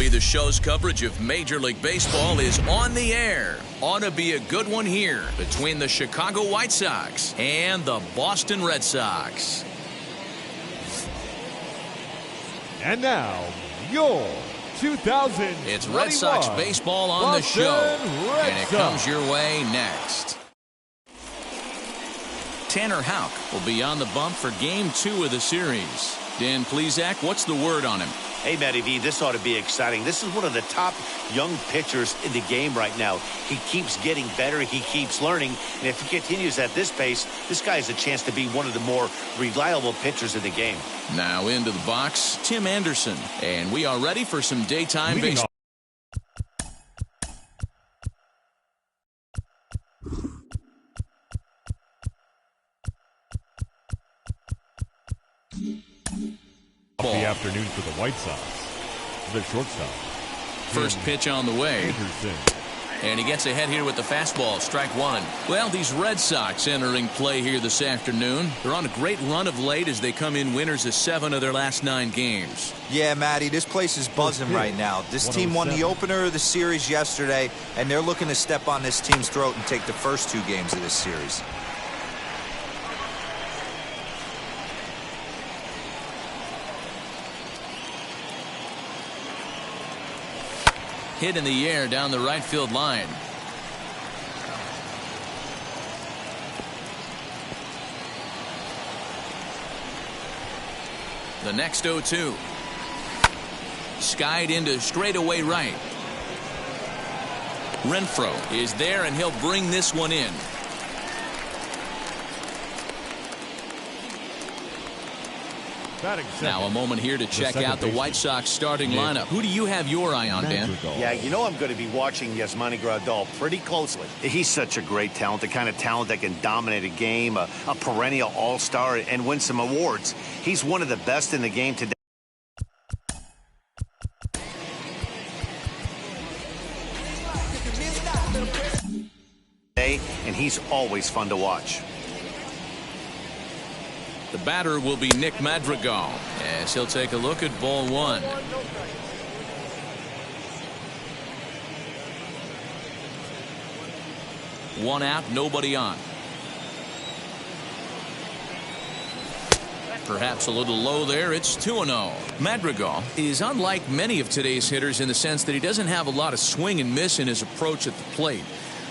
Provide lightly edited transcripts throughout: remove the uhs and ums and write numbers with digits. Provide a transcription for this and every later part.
MLB The Show's coverage of Major League Baseball is on the air. Ought to be a good one here between the Chicago White Sox and the Boston Red Sox. And now, your 2021 It's Red Sox baseball on the show, and it comes your way next. Tanner Houck will be on the bump for Game 2 of the series. Dan Plesac, what's the word on him? Hey, Matty V, this ought to be exciting. This is one of the top young pitchers in the game right now. He keeps getting better. He keeps learning. And if he continues at this pace, this guy has a chance to be one of the more reliable pitchers in the game. Now into the box, Tim Anderson. And we are ready for some daytime baseball. The afternoon for the White Sox. The shortstop. First pitch on the way. Anderson. And he gets ahead here with the fastball, strike one. Well, these Red Sox entering play here this afternoon. They're on a great run of late as they come in winners of 7 of their last 9 games. Yeah, Matty, this place is buzzing right now. This team won the opener of the series yesterday, and they're looking to step on this team's throat and take the first 2 games of this series. Hit in the air down the right field line. The next 0-2. Skied into straightaway right. Renfroe is there, and he'll bring this one in. Now a moment here to check out the White Sox starting lineup. Who do you have your eye on, Dan? Yeah, you know I'm going to be watching Yasmani Grandal pretty closely. He's such a great talent, the kind of talent that can dominate a game, a perennial all-star, and win some awards. He's one of the best in the game today. And he's always fun to watch. The batter will be Nick Madrigal as he'll take a look at ball 1. One out, nobody on. Perhaps a little low there. It's 2-0. Madrigal is unlike many of today's hitters in the sense that he doesn't have a lot of swing and miss in his approach at the plate.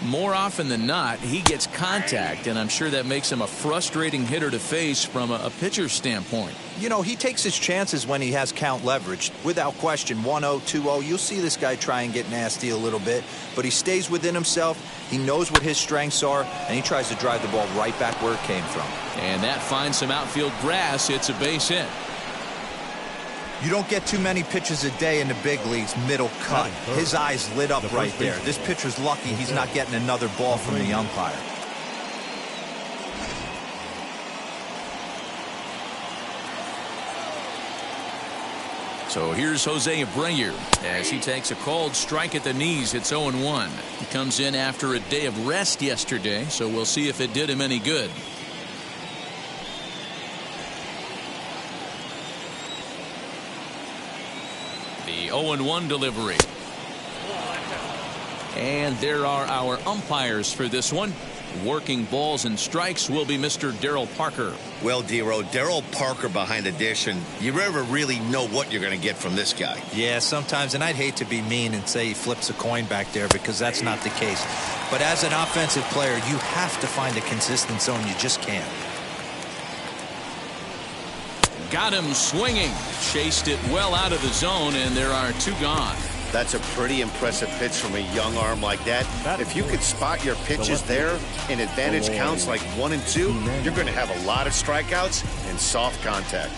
More often than not, he gets contact, and I'm sure that makes him a frustrating hitter to face from a pitcher's standpoint. You know, he takes his chances when he has count leverage. Without question, 1-0, 2-0, you'll see this guy try and get nasty a little bit, but he stays within himself. He knows what his strengths are, and he tries to drive the ball right back where it came from. And that finds some outfield grass. It's a base hit. You don't get too many pitches a day in the big leagues middle cut. His eyes lit up right there. This pitcher's lucky he's not getting another ball from the umpire. So here's Jose Abreu as he takes a called strike at the knees. It's 0-1. He comes in after a day of rest yesterday, so we'll see if it did him any good. The 0-1 delivery. And there are our umpires for this one. Working balls and strikes will be Mr. Darryl Parker. Well, D-Row, Darryl Parker behind the dish, and you never really know what you're going to get from this guy. Yeah, sometimes, and I'd hate to be mean and say he flips a coin back there because that's not the case. But as an offensive player, you have to find a consistent zone. You just can't. Got him swinging. Chased it well out of the zone, and there are 2 gone. That's a pretty impressive pitch from a young arm like that. If you could spot your pitches there in advantage counts like 1 and 2, you're going to have a lot of strikeouts and soft contact.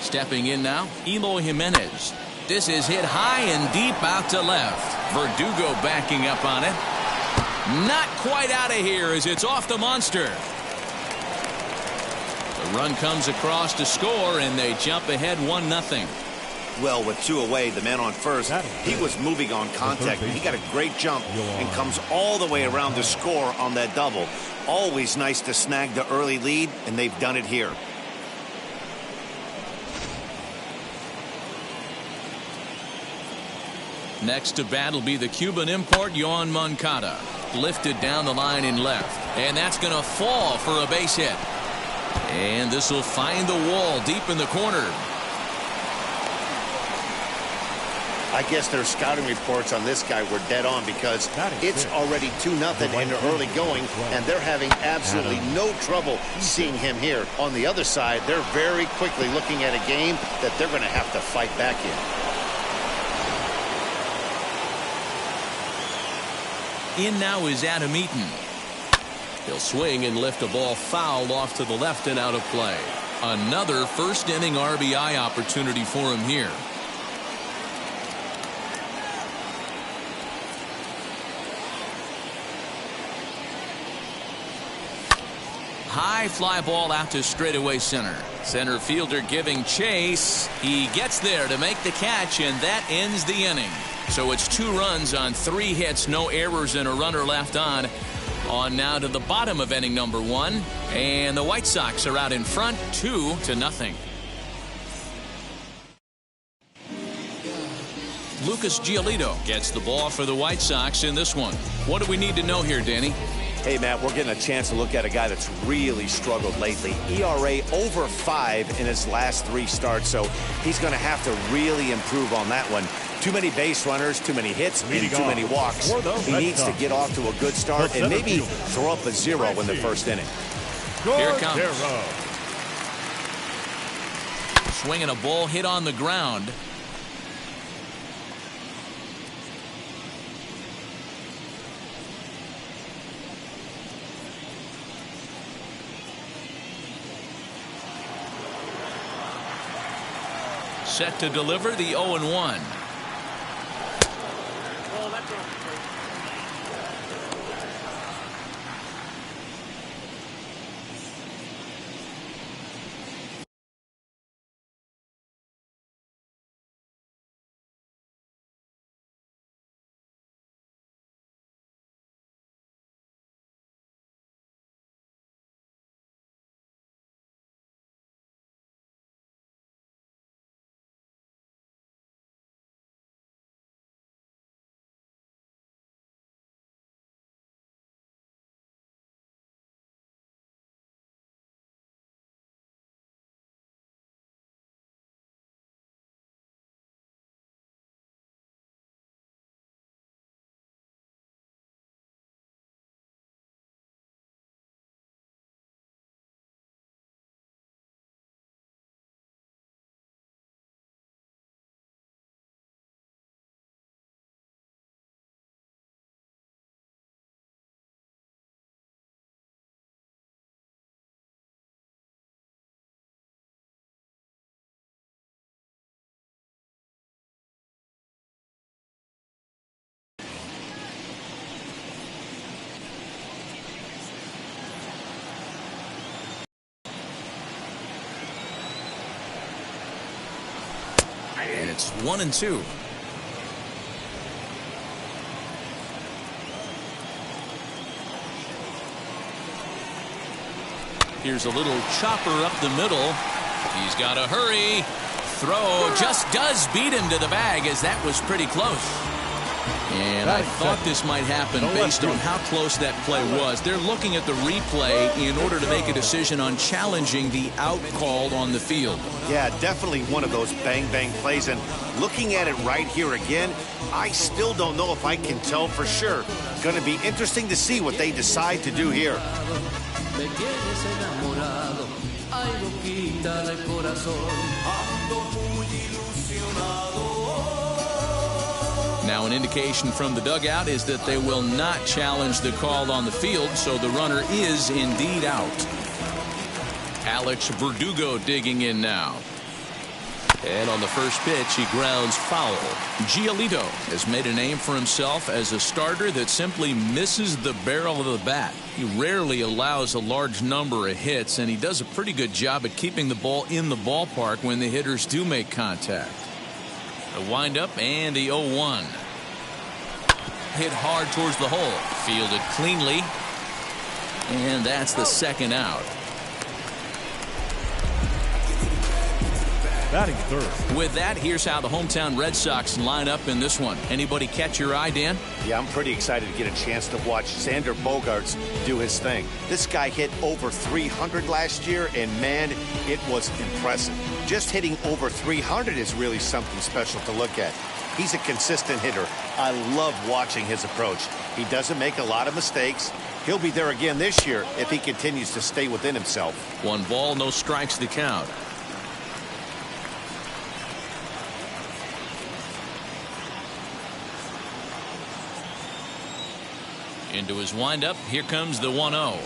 Stepping in now, Eloy Jimenez. This is hit high and deep out to left. Verdugo backing up on it. Not quite out of here as it's off the monster. The run comes across to score, and they jump ahead 1-0. well with 2 away. The man on first, he was moving on contact. He got a great jump and comes all the way around to score on that double. Always nice to snag the early lead, and they've done it here. Next to bat will be the Cuban import, Yoan Moncada. Lifted down the line in left. And that's going to fall for a base hit. And this will find the wall deep in the corner. I guess their scouting reports on this guy were dead on, because it's already 2-0 in the early going, and they're having absolutely no trouble seeing him here. On the other side, they're very quickly looking at a game that they're going to have to fight back in. In now is Adam Eaton. He'll swing and lift a ball foul off to the left and out of play. Another first inning RBI opportunity for him here. High fly ball out to straightaway center. Center fielder giving chase. He gets there to make the catch, and that ends the inning. So it's 2 runs on 3 hits, no errors, and a runner left on. On now to the bottom of inning number 1, and the White Sox are out in front 2-0. Lucas Giolito gets the ball for the White Sox in this one. What do we need to know here, Danny? Hey, Matt, we're getting a chance to look at a guy that's really struggled lately. ERA over 5 in his last 3 starts, so he's going to have to really improve on that one. Too many base runners, too many hits, and too many walks. He needs to get off to a good start and maybe throw up a 0 in the first inning. Here it comes. Swinging a ball hit on the ground. Set to deliver the 0-1. And it's 1-2. Here's a little chopper up the middle. He's got to hurry. Throw just does beat him to the bag, as that was pretty close. And I thought this might happen based on how close that play was. They're looking at the replay in order to make a decision on challenging the out called on the field. Yeah, definitely one of those bang-bang plays. And looking at it right here again, I still don't know if I can tell for sure. Going to be interesting to see what they decide to do here. Now an indication from the dugout is that they will not challenge the call on the field, so the runner is indeed out. Alex Verdugo digging in now. And on the first pitch, he grounds foul. Giolito has made a name for himself as a starter that simply misses the barrel of the bat. He rarely allows a large number of hits, and he does a pretty good job at keeping the ball in the ballpark when the hitters do make contact. The windup and the 0-1. Hit hard towards the hole. Fielded cleanly. And that's the second out. Batting third. With that, here's how the hometown Red Sox line up in this one. Anybody catch your eye, Dan? Yeah, I'm pretty excited to get a chance to watch Xander Bogaerts do his thing. This guy hit over 300 last year, and man, it was impressive. Just hitting over 300 is really something special to look at. He's a consistent hitter. I love watching his approach. He doesn't make a lot of mistakes. He'll be there again this year if he continues to stay within himself. 1 ball, no strikes to count. Into his windup. Here comes the 1-0.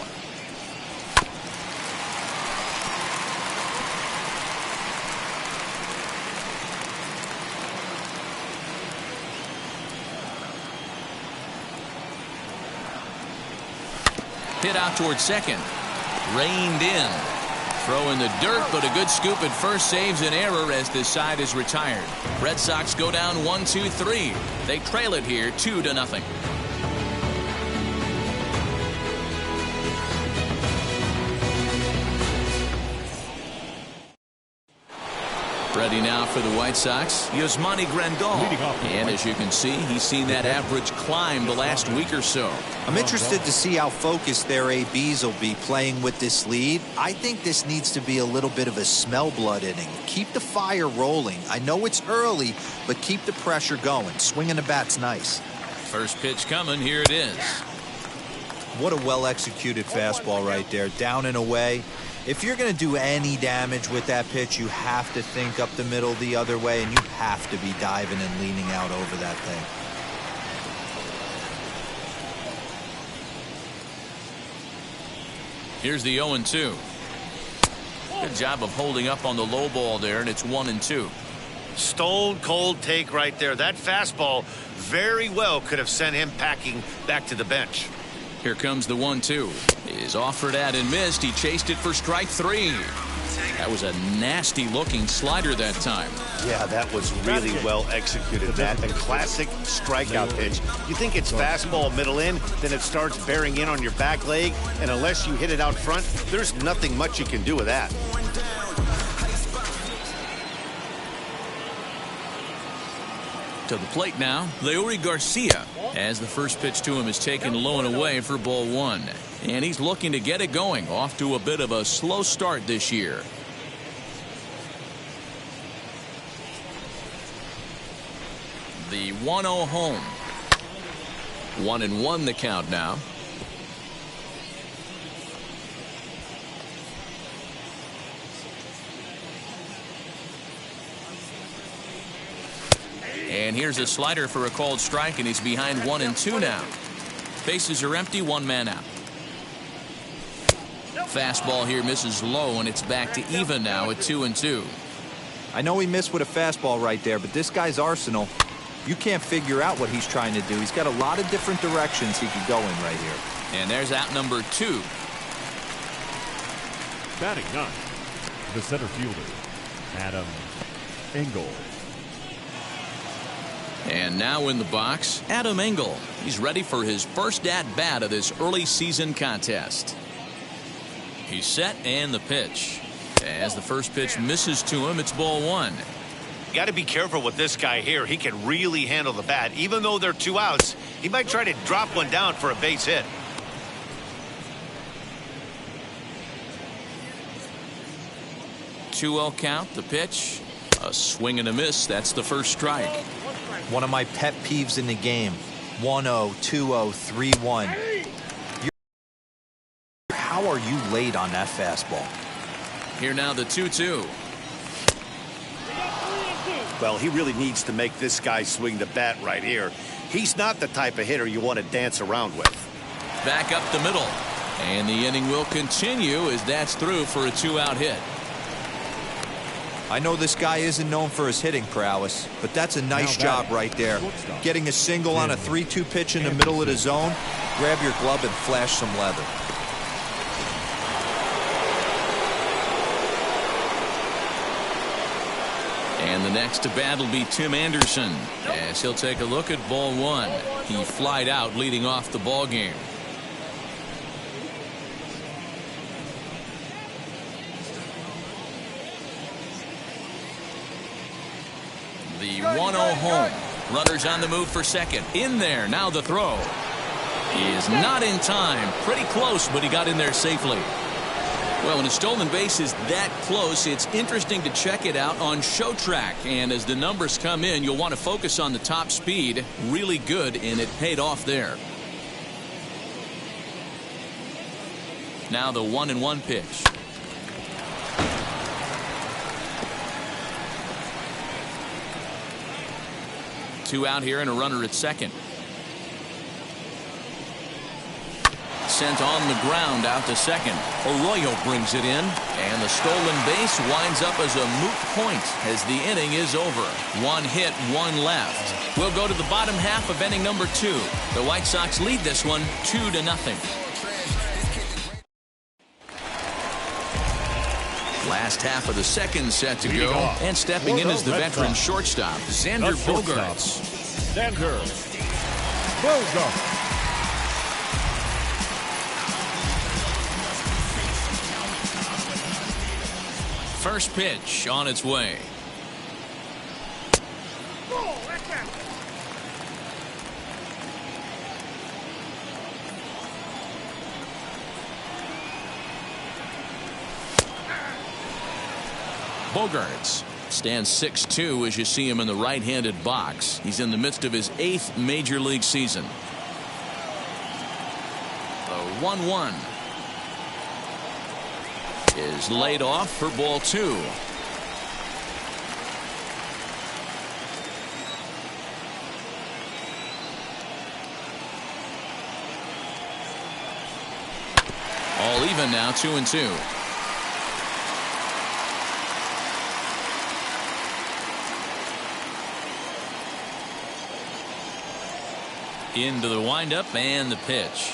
Hit out towards second. Reined in. Throw in the dirt, but a good scoop at first saves an error as this side is retired. Red Sox go down 1-2-3. They trail it here 2-0. Ready now for the White Sox, Yasmani Grandal. And as you can see, he's seen that average climb the last week or so. I'm interested to see how focused their ABs will be playing with this lead. I think this needs to be a little bit of a smell blood inning. Keep the fire rolling. I know it's early, but keep the pressure going. Swinging the bat's nice. First pitch coming. Here it is. What a well-executed fastball right there. Down and away. If you're going to do any damage with that pitch, you have to think up the middle the other way, and you have to be diving and leaning out over that thing. Here's the 0-2. Good job of holding up on the low ball there, and it's 1-2. Stone cold take right there. That fastball very well could have sent him packing back to the bench. Here comes the 1-2. Is offered at and missed. He chased it for strike 3. That was a nasty looking slider that time. Yeah, that was really well executed, Matt. A classic strikeout pitch. You think it's fastball middle in, then it starts bearing in on your back leg, and unless you hit it out front, there's nothing much you can do with that. To the plate now, Leury Garcia, as the first pitch to him is taken low and away for ball 1. And he's looking to get it going. Off to a bit of a slow start this year. The 1-0 home. 1-1 the count now. And here's a slider for a called strike, and he's behind 1-2 now. Bases are empty, 1 man out. Fastball here misses low, and it's back to even now at 2-2. I know he missed with a fastball right there, but this guy's arsenal, you can't figure out what he's trying to do. He's got a lot of different directions he could go in right here. And there's out number 2. Batting 9, the center fielder, Adam Engel. And now in the box, Adam Engel. He's ready for his first at-bat of this early season contest. He's set, and the pitch. As the first pitch misses to him, it's ball 1. Got to be careful with this guy here. He can really handle the bat. Even though they're 2 outs, he might try to drop one down for a base hit. Two-0 count, the pitch. A swing and a miss. That's the first strike. One of my pet peeves in the game. 1-0, 2-0, 3-1. How are you late on that fastball? Here now the 2-2. Well, he really needs to make this guy swing the bat right here. He's not the type of hitter you want to dance around with. Back up the middle. And the inning will continue as that's through for a 2-out hit. I know this guy isn't known for his hitting prowess, but that's a nice job right there. Getting a single on a 3-2 pitch in the middle of the zone. Grab your glove and flash some leather. And the next to bat will be Tim Anderson, as he'll take a look at ball one. He flied out leading off the ball game. The 1-0 home. Runners on the move for second. In there. Now the throw. He is not in time. Pretty close, but he got in there safely. Well, when a stolen base is that close, it's interesting to check it out on Show Track. And as the numbers come in, you'll want to focus on the top speed. Really good, and it paid off there. Now the 1-1 pitch. Two out here and a runner at second. Sent on the ground out to second. Arroyo brings it in, and the stolen base winds up as a moot point as the inning is over. One hit, one left. We'll go to the bottom half of inning number 2. The White Sox lead this one 2-0. Last half of the second set to go, and stepping in as the veteran shortstop, Xander Bogaerts. Xander Bogaerts. First pitch on its way. Bogaerts stands 6'2" as you see him in the right-handed box. He's in the midst of his 8th major league season. The 1-1 is laid off for ball 2. All even now, 2-2. Into the windup and the pitch.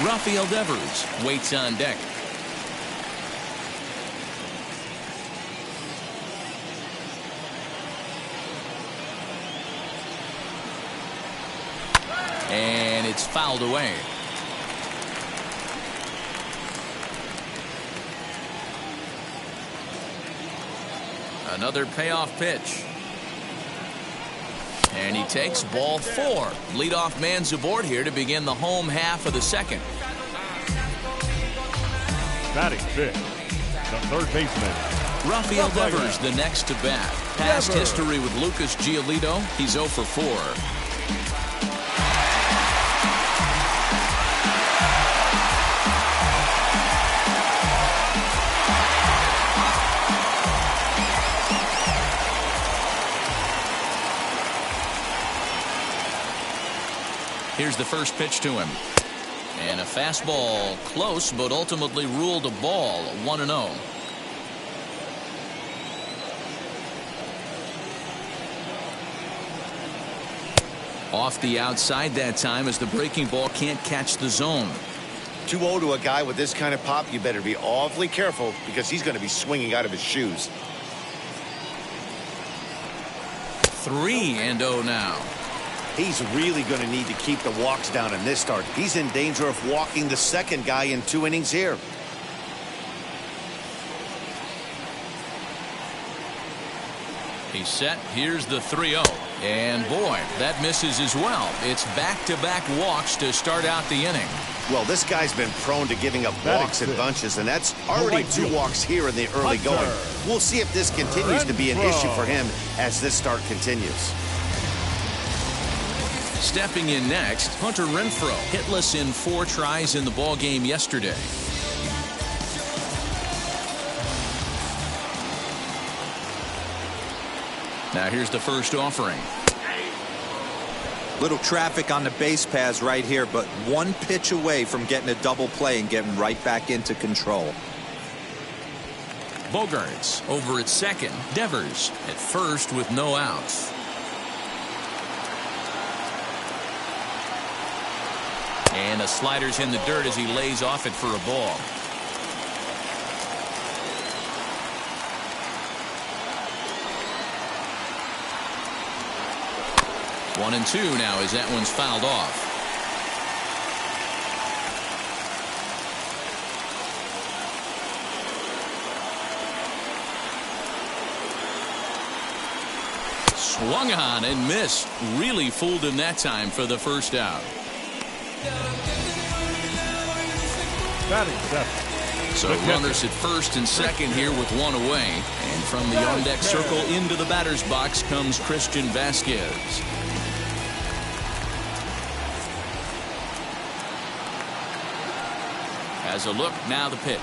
Rafael Devers waits on deck. And it's fouled away. Another payoff pitch. And he takes ball 4. Leadoff man's aboard here to begin the home half of the second. Batting fifth, the third baseman, Rafael Devers, the next to bat. Past history with Lucas Giolito. He's 0 for 4. Here's the first pitch to him. And a fastball close, but ultimately ruled a ball. 1-0. Off the outside that time as the breaking ball can't catch the zone. 2-0 to a guy with this kind of pop. You better be awfully careful because he's going to be swinging out of his shoes. 3-0 now. He's really going to need to keep the walks down in this start. He's in danger of walking the second guy in 2 innings here. He's set. Here's the 3-0. And boy, that misses as well. It's back-to-back walks to start out the inning. Well, this guy's been prone to giving up walks in bunches, and that's already 2 walks here in the early going. We'll see if this continues to be an issue for him as this start continues. Stepping in next, Hunter Renfroe, hitless in 4 tries in the ball game yesterday. Now here's the first offering. Little traffic on the base paths right here, but 1 pitch away from getting a double play and getting right back into control. Bogaerts over at second. Devers at first with no outs. And the slider's in the dirt as he lays off it for a ball. 1-2 now as that one's fouled off. Swung on and missed. Really fooled him that time for the first out. So runners at first and second here with one away. And from the on-deck circle into the batter's box comes Christian Vasquez. Has a look, now the pitch.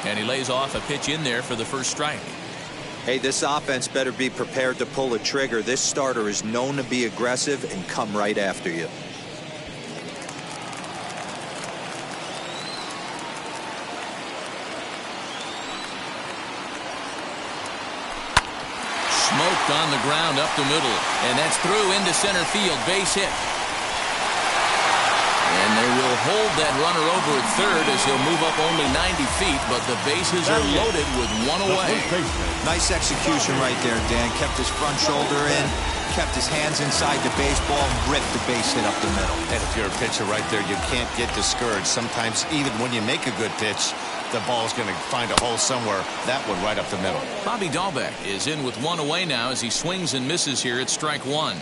And he lays off a pitch in there for the first strike. Hey, this offense better be prepared to pull a trigger. This starter is known to be aggressive and come right after you. Smoked on the ground up the middle, and that's through into center field. Base hit. And they will hold that runner over at third as he'll move up only 90 feet, but the bases are loaded with one away. Nice execution right there, Dan. Kept his front shoulder in, kept his hands inside the baseball, and ripped the base hit up the middle. And if you're a pitcher right there, you can't get discouraged. Sometimes even when you make a good pitch, the ball's going to find a hole somewhere. That one right up the middle. Bobby Dahlbeck is in with one away now as he swings and misses here at strike one.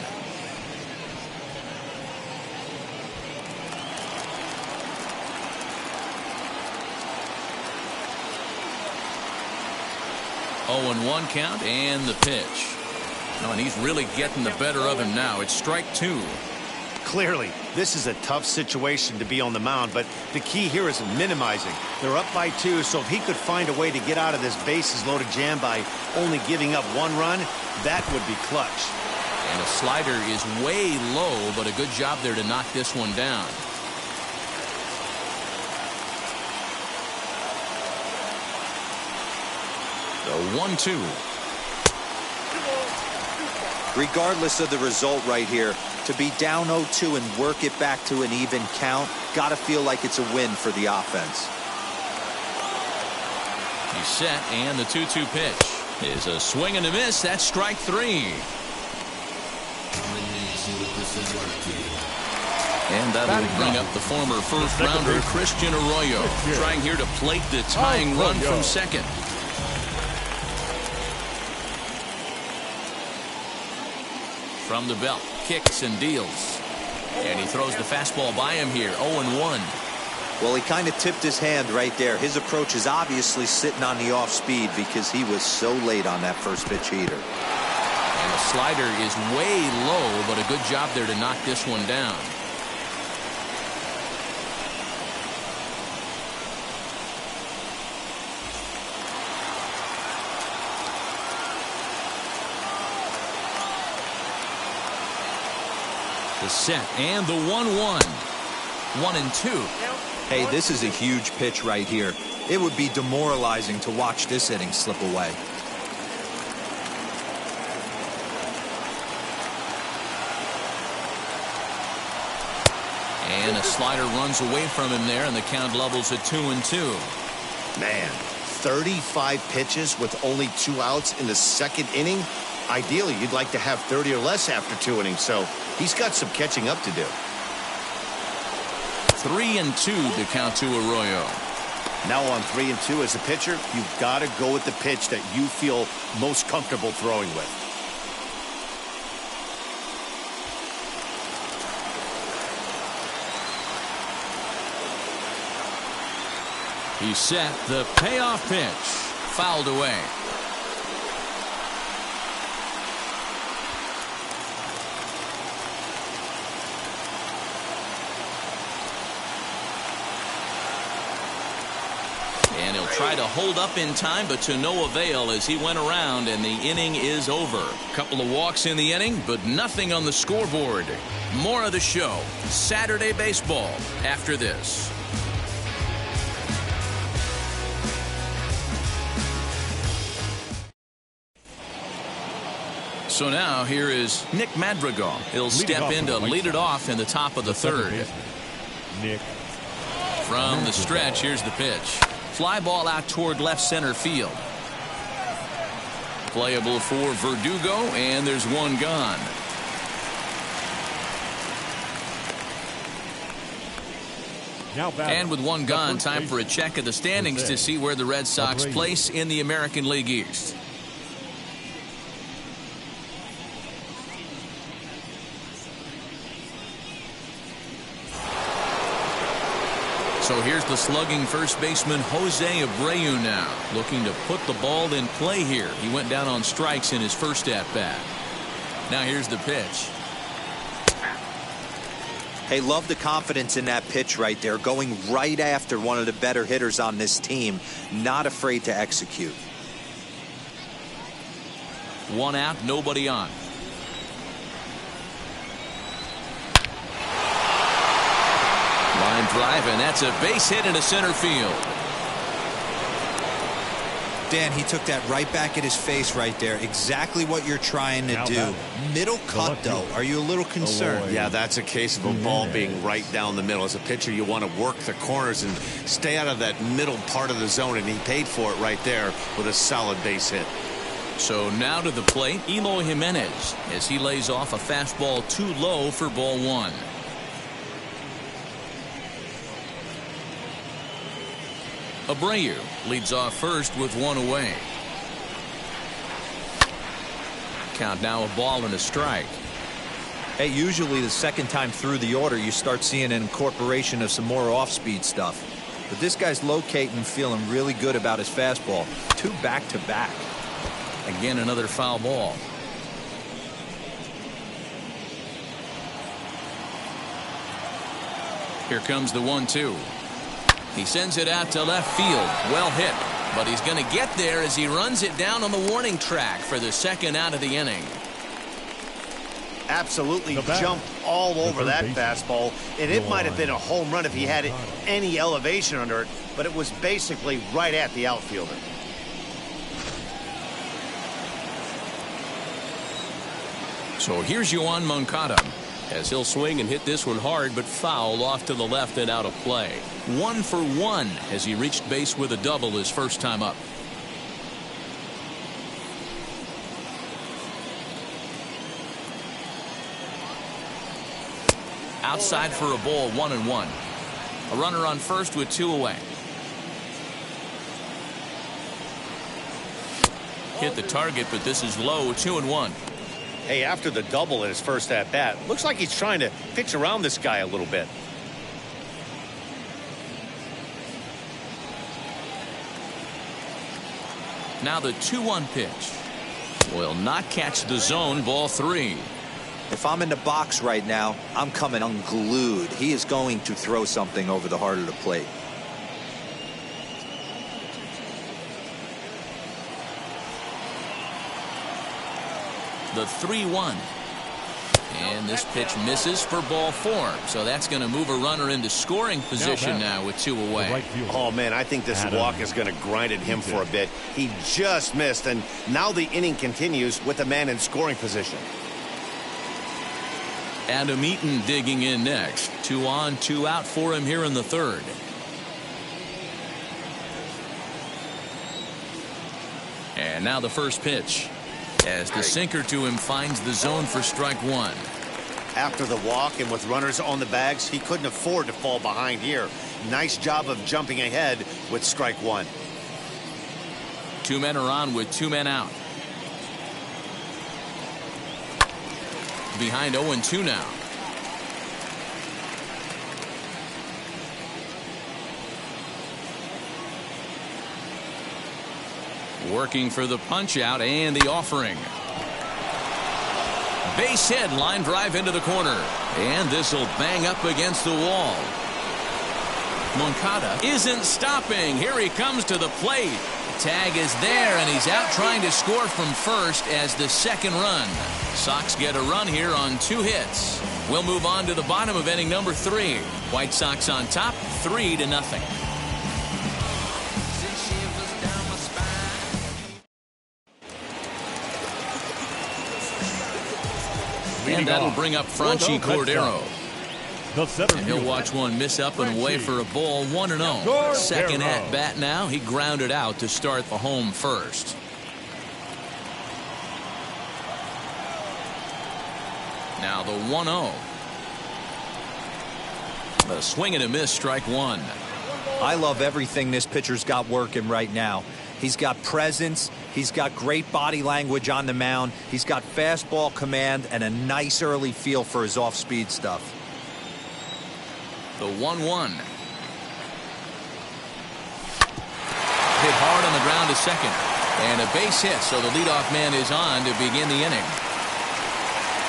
Oh, and 1 count and the pitch. Oh, and he's really getting the better of him now. It's strike two. Clearly, this is a tough situation to be on the mound, but the key here is minimizing. They're up by 2, so if he could find a way to get out of this bases-loaded jam by only giving up 1 run, that would be clutch. And a slider is way low, but a good job there to knock this one down. The 1-2. Regardless of the result right here, to be down 0-2 and work it back to an even count, gotta feel like it's a win for the offense. He's set, and the 2-2 pitch is a swing and a miss. That's strike 3. And that'll bring up the former first-rounder Christian Arroyo, trying here to plate the tying run from second. From the belt, kicks and deals. And he throws the fastball by him here, 0-1. Well, he kind of tipped his hand right there. His approach is obviously sitting on the off speed because he was so late on that first pitch heater. And the slider is way low, but a good job there to knock this one down. The set and the 1-1. 1-2. Hey, this is a huge pitch right here. It would be demoralizing to watch this inning slip away. And a slider runs away from him there, and the count levels at 2-2. Man, 35 pitches with only 2 outs in the second inning. Ideally, you'd like to have 30 or less after 2 innings, so he's got some catching up to do. 3-2 to count to Arroyo. Now on 3-2 as a pitcher, you've got to go with the pitch that you feel most comfortable throwing with. He's set. The payoff pitch fouled away. And he'll try to hold up in time, but to no avail as he went around, and the inning is over. A couple of walks in the inning, but nothing on the scoreboard. More of the show, Saturday Baseball, after this. So now here is Nick Madrigal. He'll step in to lead it off in the top of the third. Nick. From the stretch, here's the pitch. Fly ball out toward left center field. Playable for Verdugo, and there's one gone. And with one gone, time for a check of the standings to see where the Red Sox place in the American League East. So here's the slugging first baseman Jose Abreu now, looking to put the ball in play here. He went down on strikes in his first at-bat. Now here's the pitch. Hey, love the confidence in that pitch right there, going right after one of the better hitters on this team, not afraid to execute. One out, nobody on. Line drive, and that's a base hit into center field. Dan, he took that right back at his face right there. Exactly what you're trying to do. Middle cut, though. Are you a little concerned? Yeah, that's a case of a ball being right down the middle. As a pitcher, you want to work the corners and stay out of that middle part of the zone, and he paid for it right there with a solid base hit. So now to the plate, Eloy Jimenez, as he lays off a fastball too low for ball one. Abreu leads off first with one away. Count now a ball and a strike. Hey, usually the second time through the order you start seeing an incorporation of some more off-speed stuff. But this guy's locating, feeling really good about his fastball. Two back-to-back. Again, another foul ball. Here comes the 1-2. He sends it out to left field. Well hit, but he's going to get there as he runs it down on the warning track for the second out of the inning. Absolutely jumped all over that fastball, and it might have been a home run if he had any elevation under it, but it was basically right at the outfielder. So here's Yoan Moncada, as he'll swing and hit this one hard, but foul off to the left and out of play. 1 for 1 as he reached base with a double his first time up. Outside for a ball, 1-1. A runner on first with 2 away. Hit the target, but this is low, 2-1. Hey, after the double in his first at-bat, looks like he's trying to pitch around this guy a little bit. Now the 2-1 pitch. Will not catch the zone, ball 3. If I'm in the box right now, I'm coming unglued. He is going to throw something over the heart of the plate. The 3-1. And this pitch misses for ball 4. So that's going to move a runner into scoring position now with 2 away. Oh, man, I think this walk is going to grind at him for a bit. He just missed, and now the inning continues with the man in scoring position. Adam Eaton digging in next. 2 on, 2 out for him here in the third. And now the first pitch, as the sinker to him finds the zone for strike 1. After the walk and with runners on the bags, he couldn't afford to fall behind here. Nice job of jumping ahead with strike 1. 2 men are on with 2 men out. Behind 0-2 now. Working for the punch out and the offering. Base hit, line drive into the corner. And this will bang up against the wall. Moncada isn't stopping. Here he comes to the plate. Tag is there, and he's out trying to score from first as the second run. Sox get a run here on 2 hits. We'll move on to the bottom of inning number 3. White Sox on top, 3-0. And that'll bring up Franchi Cordero. And he'll watch one miss up and away for a ball, 1-0. Second at bat now. He grounded out to start the home first. Now the 1-0. A swing and a miss, strike one. I love everything this pitcher's got working right now. He's got presence. He's got great body language on the mound. He's got fastball command and a nice early feel for his off-speed stuff. The 1-1. Hit hard on the ground to second. And a base hit, so the leadoff man is on to begin the inning.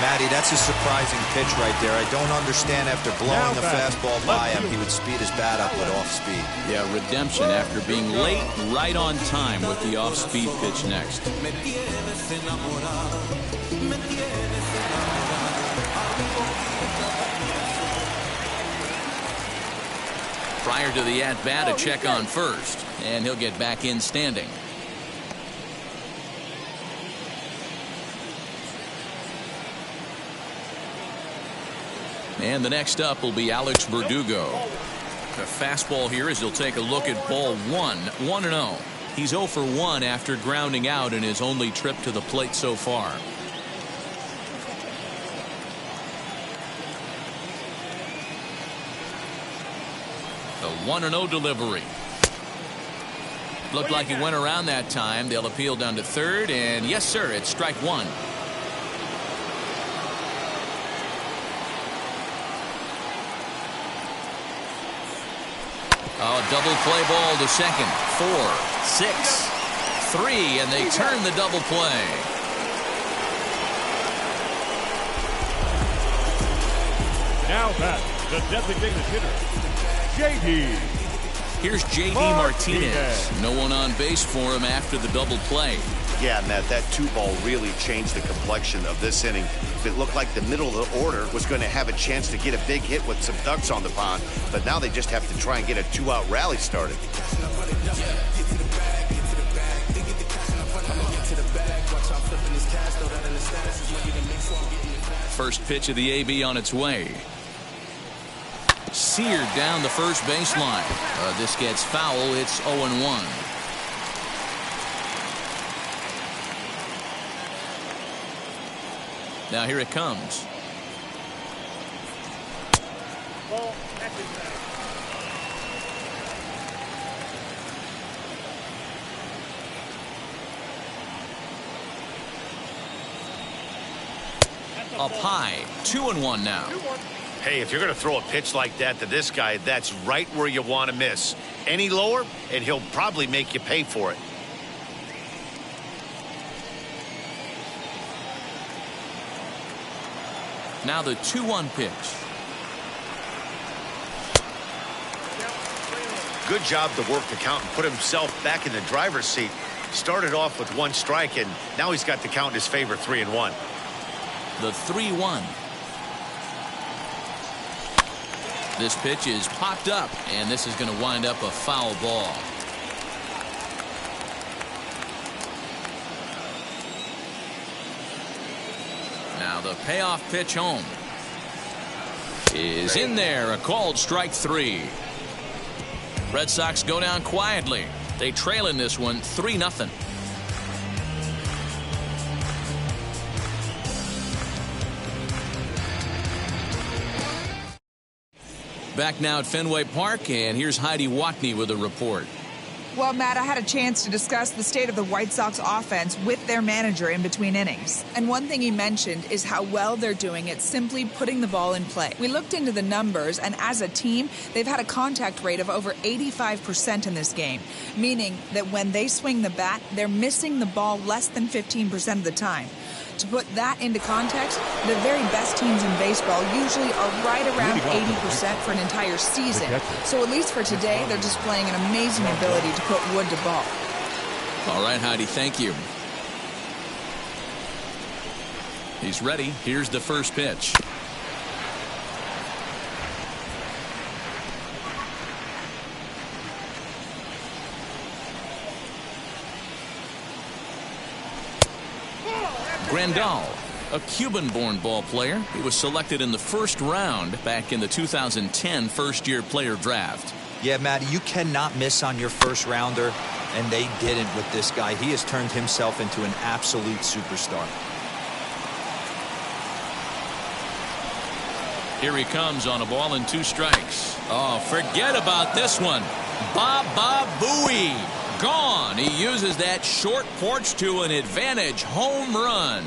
Matty, that's a surprising pitch right there. I don't understand after blowing the fastball by him, he would speed his bat up with off-speed. Yeah, redemption after being late, right on time with the off-speed pitch next. Prior to the at-bat, a check on first, and he'll get back in standing. And the next up will be Alex Verdugo. The fastball here as he'll take a look at ball one. 1-0. He's 0 for 1 after grounding out in his only trip to the plate so far. The 1-0 delivery. Looked like he went around that time. They'll appeal down to third, and yes, sir, it's strike one. Oh, double play ball to second. 4, 6, 3, and they turn the double play. Now back, the designated hitter, J.D. Here's J.D. Martinez. No one on base for him after the double play. Yeah, Matt, that 2-ball really changed the complexion of this inning. It looked like the middle of the order was going to have a chance to get a big hit with some ducks on the pond, but now they just have to try and get a 2-out rally started. First pitch of the AB on its way. Seared down the first baseline. This gets foul. It's 0-1. Now here it comes. Up high. 2-1 now. Hey, if you're going to throw a pitch like that to this guy, that's right where you want to miss. Any lower, and he'll probably make you pay for it. Now the 2-1 pitch. Good job to work the count and put himself back in the driver's seat. Started off with 1 strike, and now he's got the count in his favor, 3-1. The 3-1. This pitch is popped up, and this is going to wind up a foul ball. Now the payoff pitch home is in there. A called strike 3. Red Sox go down quietly. They trail in this one 3-0. Back now at Fenway Park, and here's Heidi Watney with a report. Well, Matt, I had a chance to discuss the state of the White Sox offense with their manager in between innings. And one thing he mentioned is how well they're doing at simply putting the ball in play. We looked into the numbers, and as a team, they've had a contact rate of over 85% in this game, meaning that when they swing the bat, they're missing the ball less than 15% of the time. To put that into context, the very best teams in baseball usually are right around 80% for an entire season. So at least for today, they're displaying an amazing ability to put wood to ball. All right, Heidi, thank you. He's ready. Here's the first pitch. Grandal, a Cuban-born ball player. He was selected in the first round back in the 2010 first-year player draft. Yeah, Matty, you cannot miss on your first rounder, and they didn't with this guy. He has turned himself into an absolute superstar. Here he comes on a ball and 2 strikes. Oh, forget about this one. Baba Booey. Gone. He uses that short porch to an advantage home run.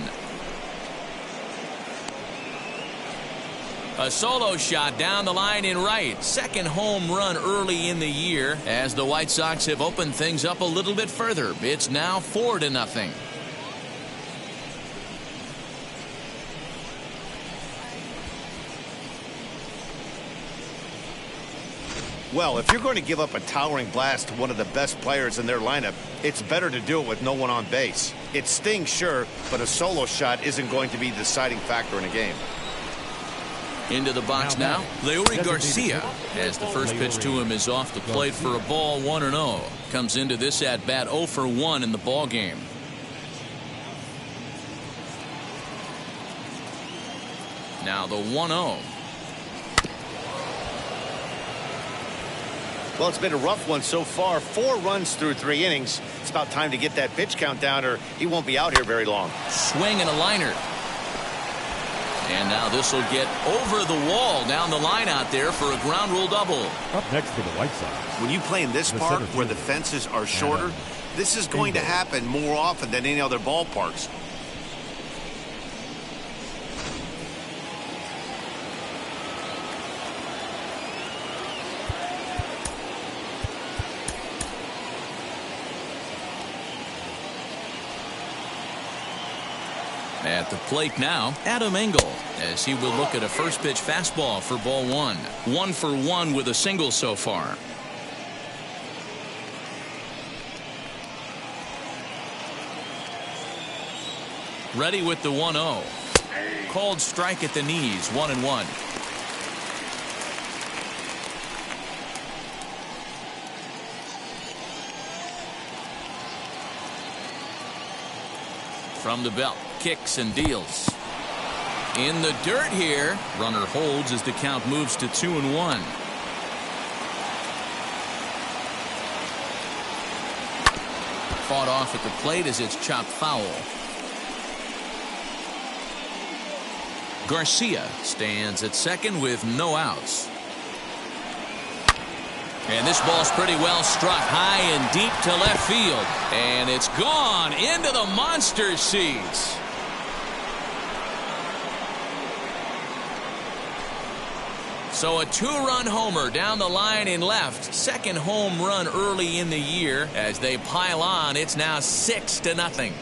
A solo shot down the line in right. Second home run early in the year as the White Sox have opened things up a little bit further. It's now 4-0. Well, if you're going to give up a towering blast to one of the best players in their lineup, it's better to do it with no one on base. It stings, sure, but a solo shot isn't going to be the deciding factor in a game. Into the box now, Leury Garcia, as the first pitch to him is off the plate for a ball, 1-0. Comes into this at bat 0 for 1 in the ball game. Now the 1-0. Well, it's been a rough one so far. 4 runs through 3 innings. It's about time to get that pitch count down, or he won't be out here very long. Swing and a liner. And now this will get over the wall down the line out there for a ground rule double. Up next for the White Sox. When you play in this park where the fences are shorter, this is going to happen more often than any other ballparks. At the plate now, Adam Engel, as he will look at a first pitch fastball for ball 1. 1 for 1 with a single so far. Ready with the 1-0. Called strike at the knees, 1-1. From the belt, kicks and deals. In the dirt here. Runner holds as the count moves to 2-1. Fought off at the plate as it's chopped foul. Garcia stands at second with no outs. And this ball's pretty well struck high and deep to left field. And it's gone into the monster seats. So a 2-run homer down the line in left. Second home run early in the year. As they pile on, it's now 6-0.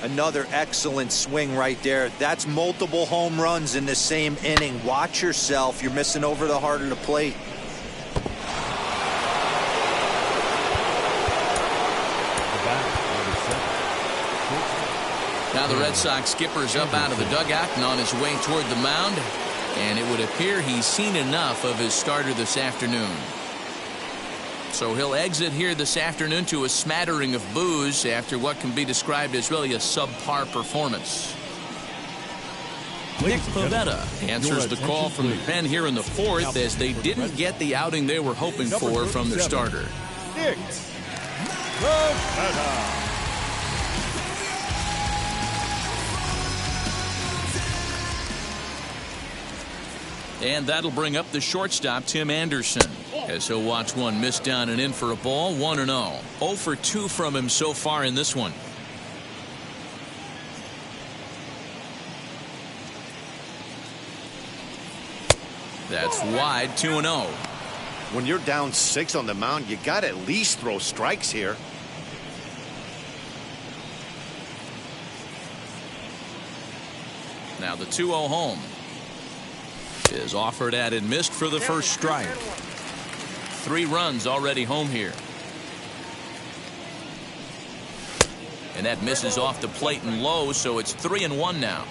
Another excellent swing right there. That's multiple home runs in the same inning. Watch yourself. You're missing over the heart of the plate. Now the Red Sox skipper's up out of the dugout and on his way toward the mound. And it would appear he's seen enough of his starter this afternoon. So he'll exit here this afternoon to a smattering of boos after what can be described as really a subpar performance. Nick Pivetta answers the call from the pen here in the 4th as they didn't get the outing they were hoping for from their starter. Nick Pivetta. And that'll bring up the shortstop, Tim Anderson, as he'll watch one miss down and in for a ball, 1-0. 0 for 2 from him so far in this one. That's wide, 2-0. When you're down 6 on the mound, you got to at least throw strikes here. Now the 2-0 home is offered at and missed for the first strike. 3 runs already home here. And that misses off the plate and low, so it's 3-1 now.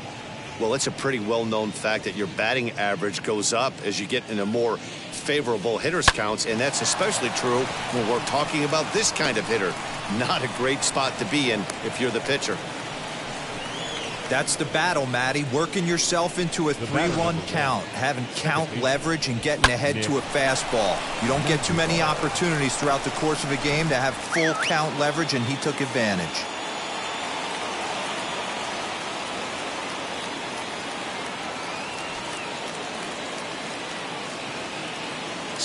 Well, it's a pretty well-known fact that your batting average goes up as you get into more favorable hitters counts, and that's especially true when we're talking about this kind of hitter. Not a great spot to be in if you're the pitcher. That's the battle, Matty. Working yourself into a 3-1 count, having count leverage and getting ahead to a fastball. You don't get too many opportunities throughout the course of a game to have full count leverage, and he took advantage.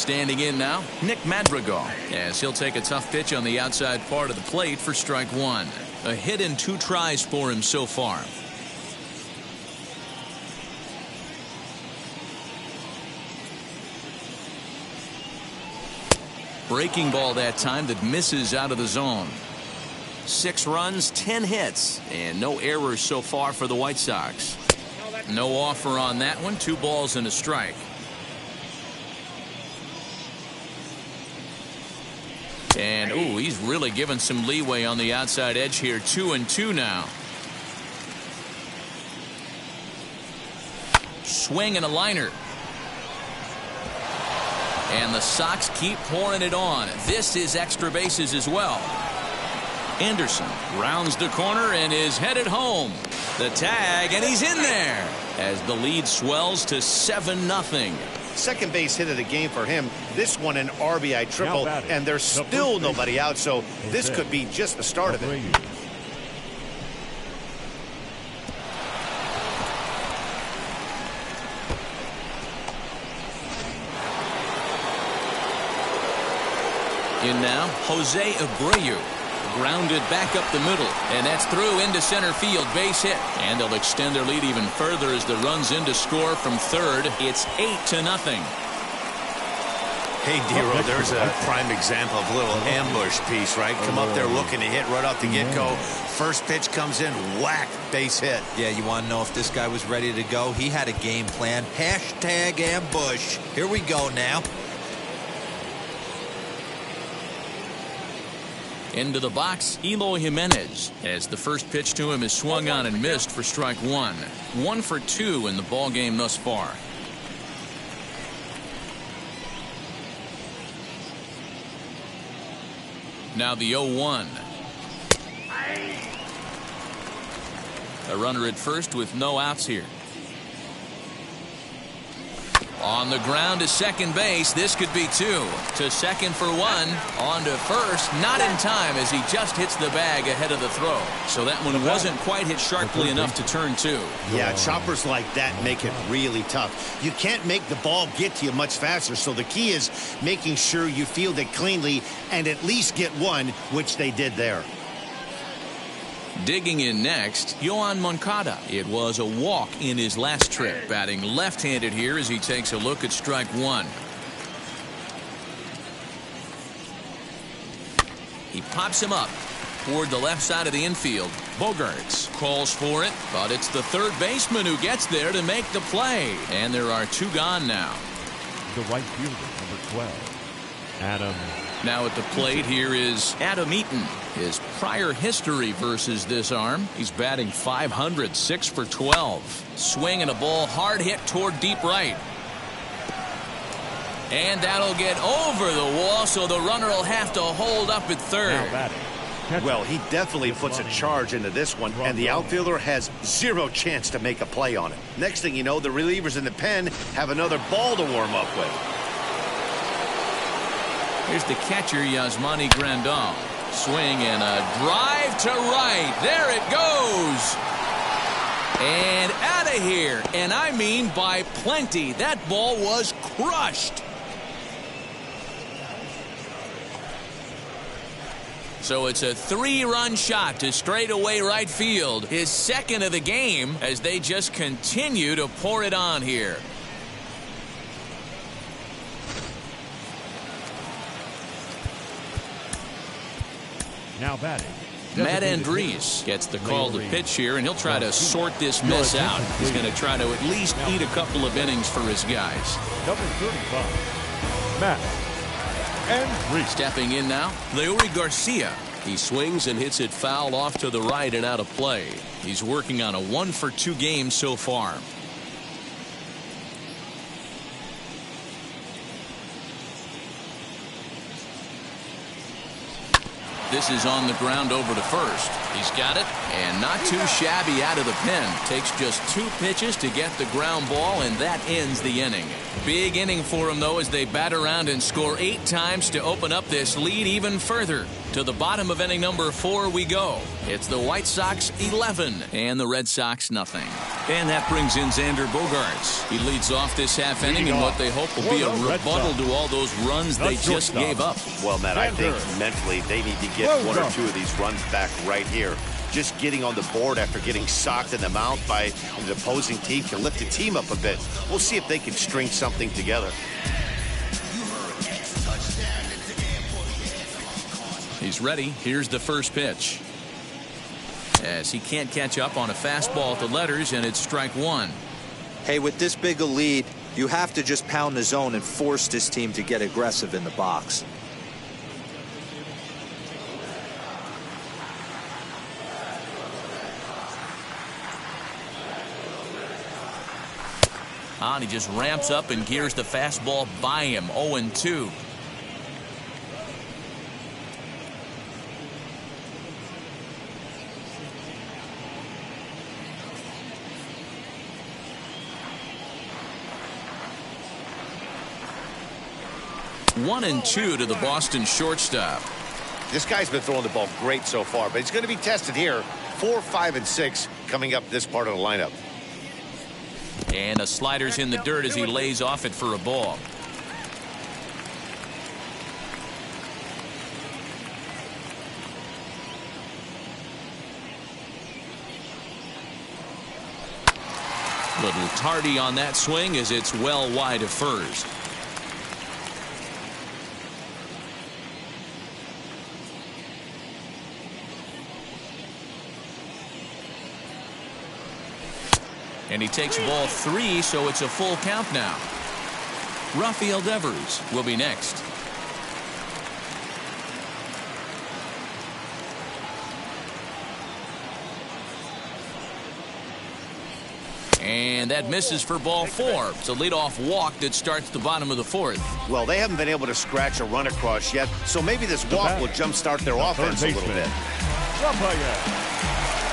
Standing in now, Nick Madrigal, as he'll take a tough pitch on the outside part of the plate for strike one. A hit and 2 tries for him so far. Breaking ball that time that misses out of the zone. 6 runs, 10 hits, and no errors so far for the White Sox. No offer on that one. 2 balls and a strike. And ooh, he's really given some leeway on the outside edge here. 2-2 now. Swing and a liner. And the Sox keep pouring it on. This is extra bases as well. Anderson rounds the corner and is headed home. The tag, and he's in there as the lead swells to 7-0. Second base hit of the game for him. This one an RBI triple, and there's still nobody out, so this could be just the start of it. In now, Jose Abreu. Grounded back up the middle, and that's through into center field. Base hit, and they'll extend their lead even further as the runs in to score from third. It's 8-0. Hey, Dero, there's a prime example of a little ambush piece, right? Come up there looking to hit right off the get-go. First pitch comes in, whack, base hit. Yeah, you want to know if this guy was ready to go? He had a game plan. Hashtag ambush. Here we go now. Into the box, Eloy Jimenez, as the first pitch to him is swung on and missed for strike one. 1 for 2 in the ball game thus far. Now the 0-1. A runner at first with no outs here. On the ground to second base. This could be 2. To second for 1. On to first. Not in time as he just hits the bag ahead of the throw. So that one wasn't quite hit sharply enough to turn 2. Yeah, choppers like that make it really tough. You can't make the ball get to you much faster. So the key is making sure you field it cleanly and at least get one, which they did there. Digging in next, Yohan Moncada. It was a walk in his last trip. Batting left-handed here as he takes a look at strike one. He pops him up toward the left side of the infield. Bogarts calls for it, but it's the third baseman who gets there to make the play. And there are 2 gone now. The right fielder, number 12, Adam. Now at the plate here is Adam Eaton. His prior history versus this arm. He's batting .500, 6 for 12. Swing and a ball hard hit toward deep right. And that'll get over the wall, so the runner will have to hold up at third. Well, he definitely puts a charge into this one, and the outfielder has 0 chance to make a play on it. Next thing you know, the relievers in the pen have another ball to warm up with. Here's the catcher, Yasmani Grandal. Swing and a drive to right. There it goes. And out of here. And I mean by plenty. That ball was crushed. So it's a 3-run shot to straightaway right field. His second of the game as they just continue to pour it on here. Now batting, Matt Andriese gets the call to pitch here, and he'll try to sort this mess out. He's going to try to at least eat a couple of innings for his guys. Number 35, Matt Andriese. Stepping in now, Leury Garcia. He swings and hits it foul off to the right and out of play. He's working on a 1 for 2 game so far. This is on the ground over to first. He's got it, and not too shabby out of the pen. Takes just 2 pitches to get the ground ball, and that ends the inning. Big inning for him, though, as they bat around and score 8 times to open up this lead even further. To the bottom of inning number 4 we go. It's the White Sox 11 and the Red Sox nothing. And that brings in Xander Bogaerts. He leads off this half inning in what they hope will be a rebuttal to all those runs they just gave up. Well, Matt, I think mentally they need to get one or two of these runs back right here. Just getting on the board after getting socked in the mouth by an opposing team can lift the team up a bit. We'll see if they can string something together. He's ready. Here's the first pitch. As he can't catch up on a fastball at the letters, and it's strike one. Hey, with this big a lead, you have to just pound the zone and force this team to get aggressive in the box. And he just ramps up and gears the fastball by him. 0-2. One and two to the Boston shortstop. This guy's been throwing the ball great so far, but he's going to be tested here. 4, 5, and 6 coming up this part of the lineup. And the slider's in the dirt as he lays off it for a ball. Little tardy on that swing as it's well wide of first. And he takes ball 3, so it's a full count now. Rafael Devers will be next. And that misses for ball 4. It's a leadoff walk that starts the bottom of the 4th. Well, they haven't been able to scratch a run across yet, so maybe this walk will jumpstart their offense a little bit.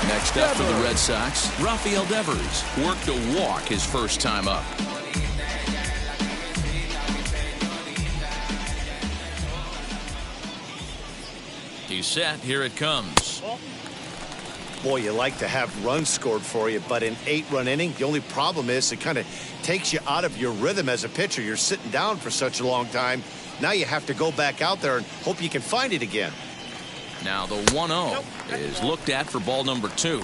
Next up for the Red Sox, Rafael Devers worked a walk his first time up. He's set. Here it comes. Boy, you like to have runs scored for you, but in 8-run inning, the only problem is it kind of takes you out of your rhythm as a pitcher. You're sitting down for such a long time. Now you have to go back out there and hope you can find it again. Now the 1-0 is looked at for ball number 2.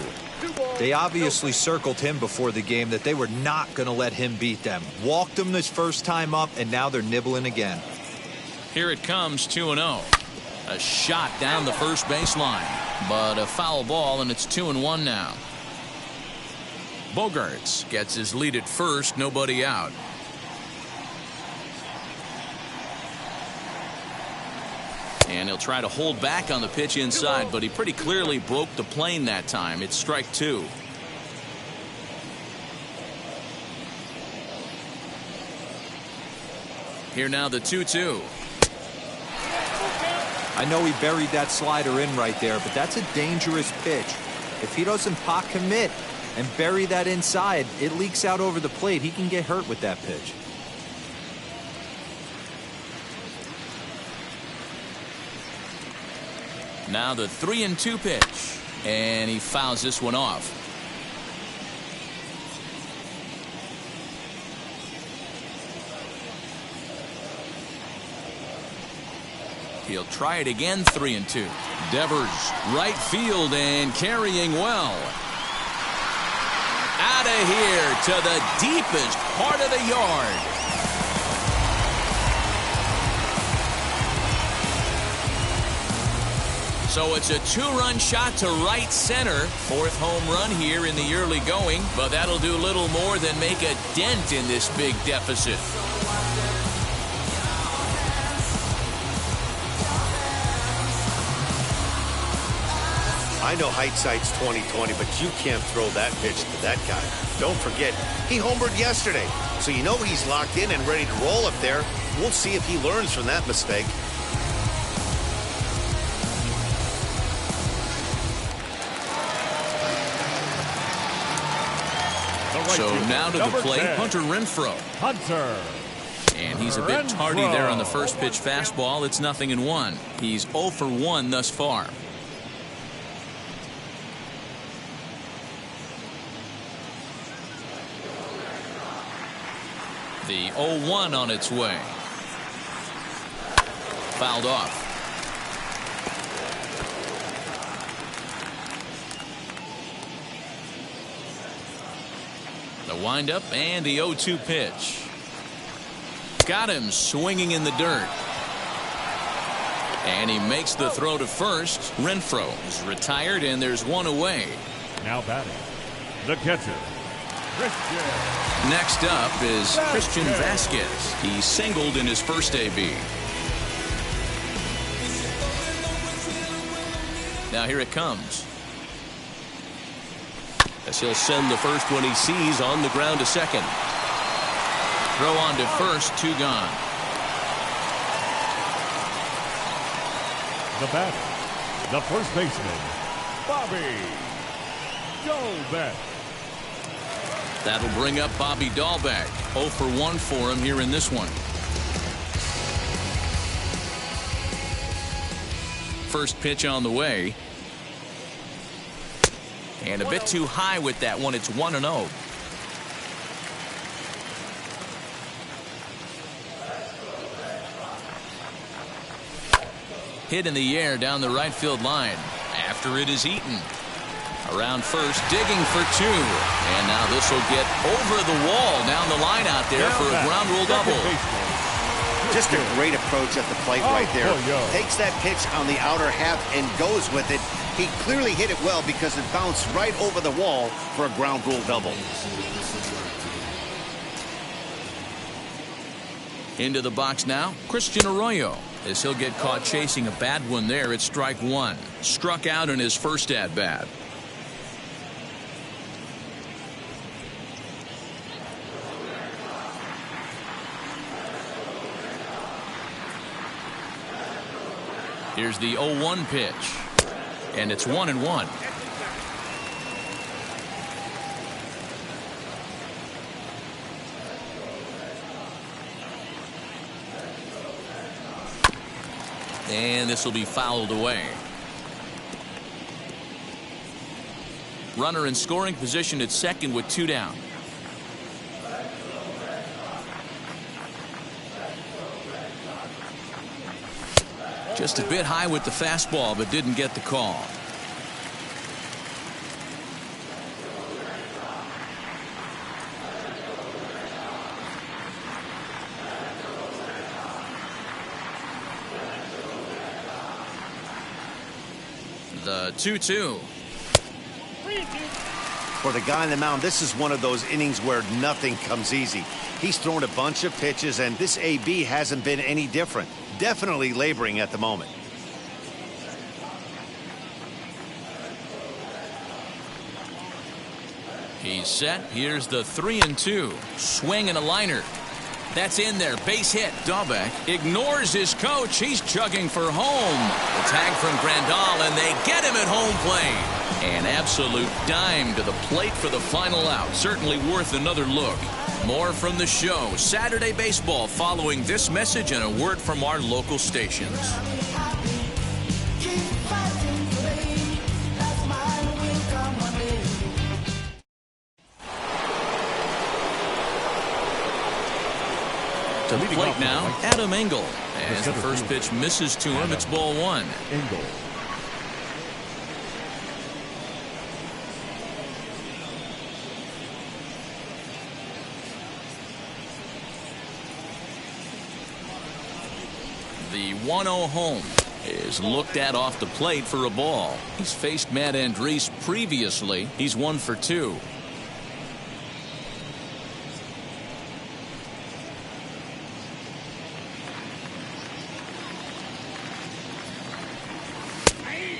They obviously circled him before the game that they were not going to let him beat them. Walked him this first time up, and now they're nibbling again. Here it comes, 2-0. A shot down the first baseline, but a foul ball, and it's 2-1 now. Bogaerts gets his lead at first, nobody out. And he'll try to hold back on the pitch inside, but he pretty clearly broke the plane that time. It's strike 2. Here now the 2-2. I know he buried that slider in right there, but that's a dangerous pitch. If he doesn't pot commit and bury that inside, it leaks out over the plate. He can get hurt with that pitch. Now the 3-2 pitch, and he fouls this one off. He'll try it again, 3-2. Devers, right field and carrying well. Out of here to the deepest part of the yard. So it's a 2-run shot to right center. 4th home run here in the early going, but that'll do little more than make a dent in this big deficit. I know hindsight's 20/20, but you can't throw that pitch to that guy. Don't forget, he homered yesterday, so you know he's locked in and ready to roll up there. We'll see if he learns from that mistake. So now to the plate, Hunter Renfroe. And he's a bit tardy there on the first pitch fastball. It's 0-1. He's 0 for 1 thus far. The 0-1 on its way. Fouled off. The windup and the 0-2 pitch. Got him swinging in the dirt. And he makes the throw to first. Renfroe is retired, and there's one away. Now batting, the catcher, Christian. Next up is Christian Vasquez. He singled in his first AB. Now here it comes. As he'll send the first one he sees on the ground to second. Throw on to first, 2 gone. The batter, the first baseman, Bobby Dalbec. That'll bring up Bobby Dalbec. 0 for 1 for him here in this one. First pitch on the way. And a bit too high with that one. It's 1-0. Hit in the air down the right field line. After it is eaten. Around first, digging for 2. And now this will get over the wall down the line out there for a ground rule double. Just a great approach at the plate right there. Takes that pitch on the outer half and goes with it. He clearly hit it well because it bounced right over the wall for a ground rule double. Into the box now, Christian Arroyo. As he'll get caught chasing a bad one there at strike 1. Struck out in his first at-bat. Here's the 0-1 pitch. And it's 1-1. And this will be fouled away. Runner in scoring position at second with 2 down. Just a bit high with the fastball, but didn't get the call. The 2-2. For the guy on the mound, this is one of those innings where nothing comes easy. He's thrown a bunch of pitches, and this AB hasn't been any different. Definitely laboring at the moment. He's set. Here's the 3-2. Swing and a liner. That's in there. Base hit. Dalbec ignores his coach. He's chugging for home. The tag from Grandal, and they get him at home plate. An absolute dime to the plate for the final out. Certainly worth another look. More from the show. Saturday Baseball following this message and a word from our local stations. To the plate now, Adam Engel. As the first pitch misses to him, it's ball 1. Engel. The 1-0 home is looked at off the plate for a ball. He's faced Matt Andriese previously. He's 1 for 2.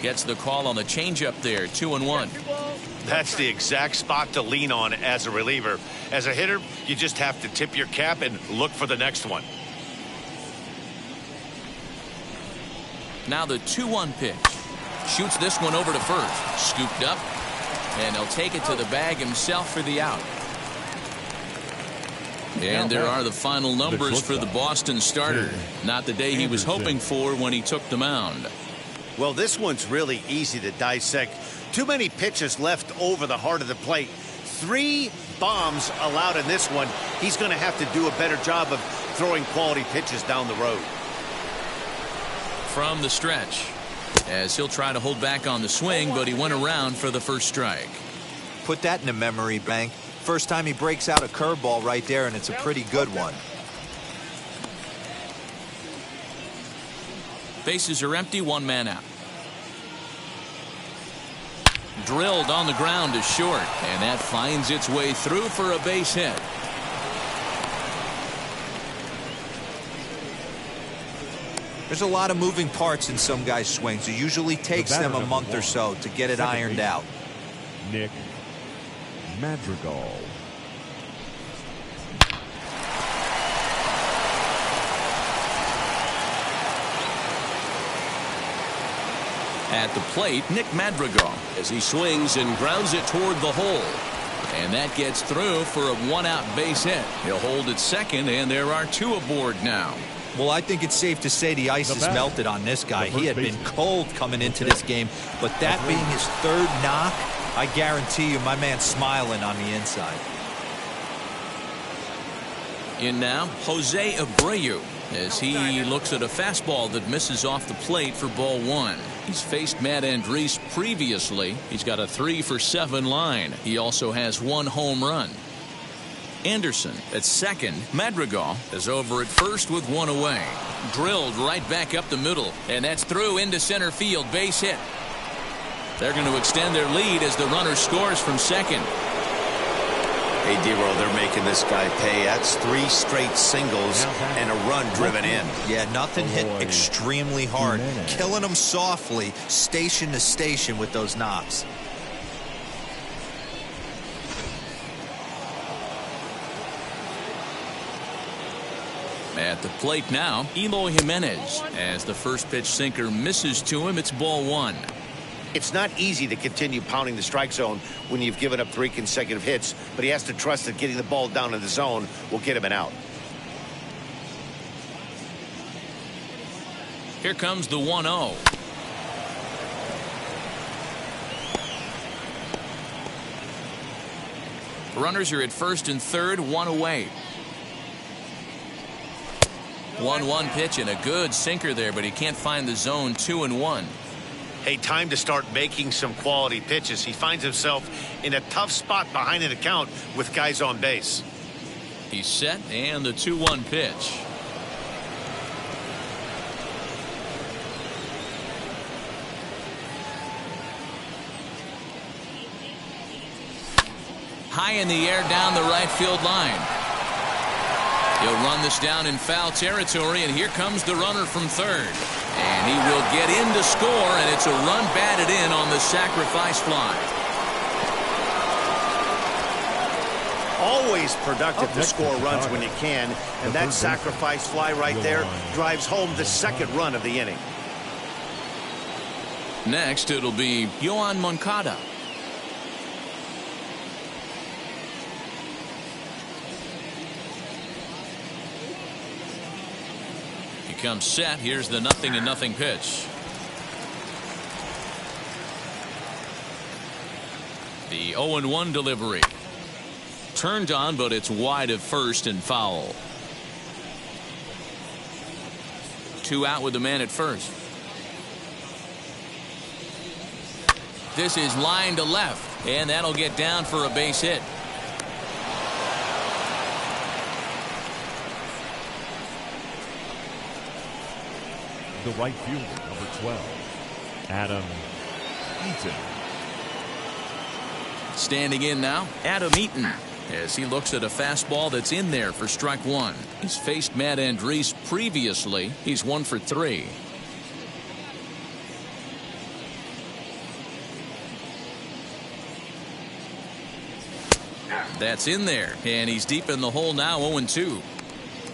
Gets the call on the changeup there, 2-1. That's the exact spot to lean on as a reliever. As a hitter, you just have to tip your cap and look for the next one. Now the 2-1 pitch. Shoots this one over to first. Scooped up. And he'll take it to the bag himself for the out. And there are the final numbers for the Boston starter. Not the day he was hoping for when he took the mound. Well, this one's really easy to dissect. Too many pitches left over the heart of the plate. 3 bombs allowed in this one. He's going to have to do a better job of throwing quality pitches down the road. From the stretch, as he'll try to hold back on the swing, but he went around for the first strike. Put that in the memory bank. First time he breaks out a curveball right there, and it's a pretty good one. Bases are empty, one man out. Drilled on the ground to short, and that finds its way through for a base hit. There's a lot of moving parts in some guys' swings. It usually takes them a month or so to get it ironed out. Nick Madrigal. At the plate, Nick Madrigal, as he swings and grounds it toward the hole. And that gets through for a one-out base hit. He'll hold at second, and there are two aboard now. Well, I think it's safe to say the ice is melted on this guy. He had been cold coming into this game, but that being his third knock, I guarantee you my man's smiling on the inside. In now, Jose Abreu, as he looks at a fastball that misses off the plate for ball one. He's faced Matt Andriese previously. He's got a 3-for-7 line. He also has one home run. Anderson at second. Madrigal is over at first with one away. Drilled right back up the middle, and that's through into center field. Base hit. They're going to extend their lead as the runner scores from second. Hey, D-Roll, they're making this guy pay. That's 3 straight singles and a run driven in. Yeah, nothing hit extremely hard. Killing them softly, station to station with those knocks. At the plate now, Eloy Jimenez. As the first pitch sinker misses to him, it's ball one. It's not easy to continue pounding the strike zone when you've given up 3 consecutive hits, but he has to trust that getting the ball down in the zone will get him an out. Here comes the 1-0. Runners are at first and third, one away. 1-1 pitch and a good sinker there, but he can't find the zone. 2-1. Hey, time to start making some quality pitches. He finds himself in a tough spot behind an account with guys on base. He's set, and the 2-1 pitch. High in the air down the right field line. He'll run this down in foul territory, and here comes the runner from third. And he will get in to score, and it's a run batted in on the sacrifice fly. Always productive to score runs when you can, and that sacrifice fly right there drives home the second run of the inning. Next, it'll be Yoan Moncada. Comes set. Here's the 0-0 pitch. The 0-1 delivery. Turned on, but it's wide of first and foul. 2 out with the man at first. This is line to left, and that'll get down for a base hit. The right fielder, number 12, Adam Eaton. Standing in now, Adam Eaton, as he looks at a fastball that's in there for strike one. He's faced Matt Andriese previously. He's 1 for 3. That's in there, and he's deep in the hole now, 0-2.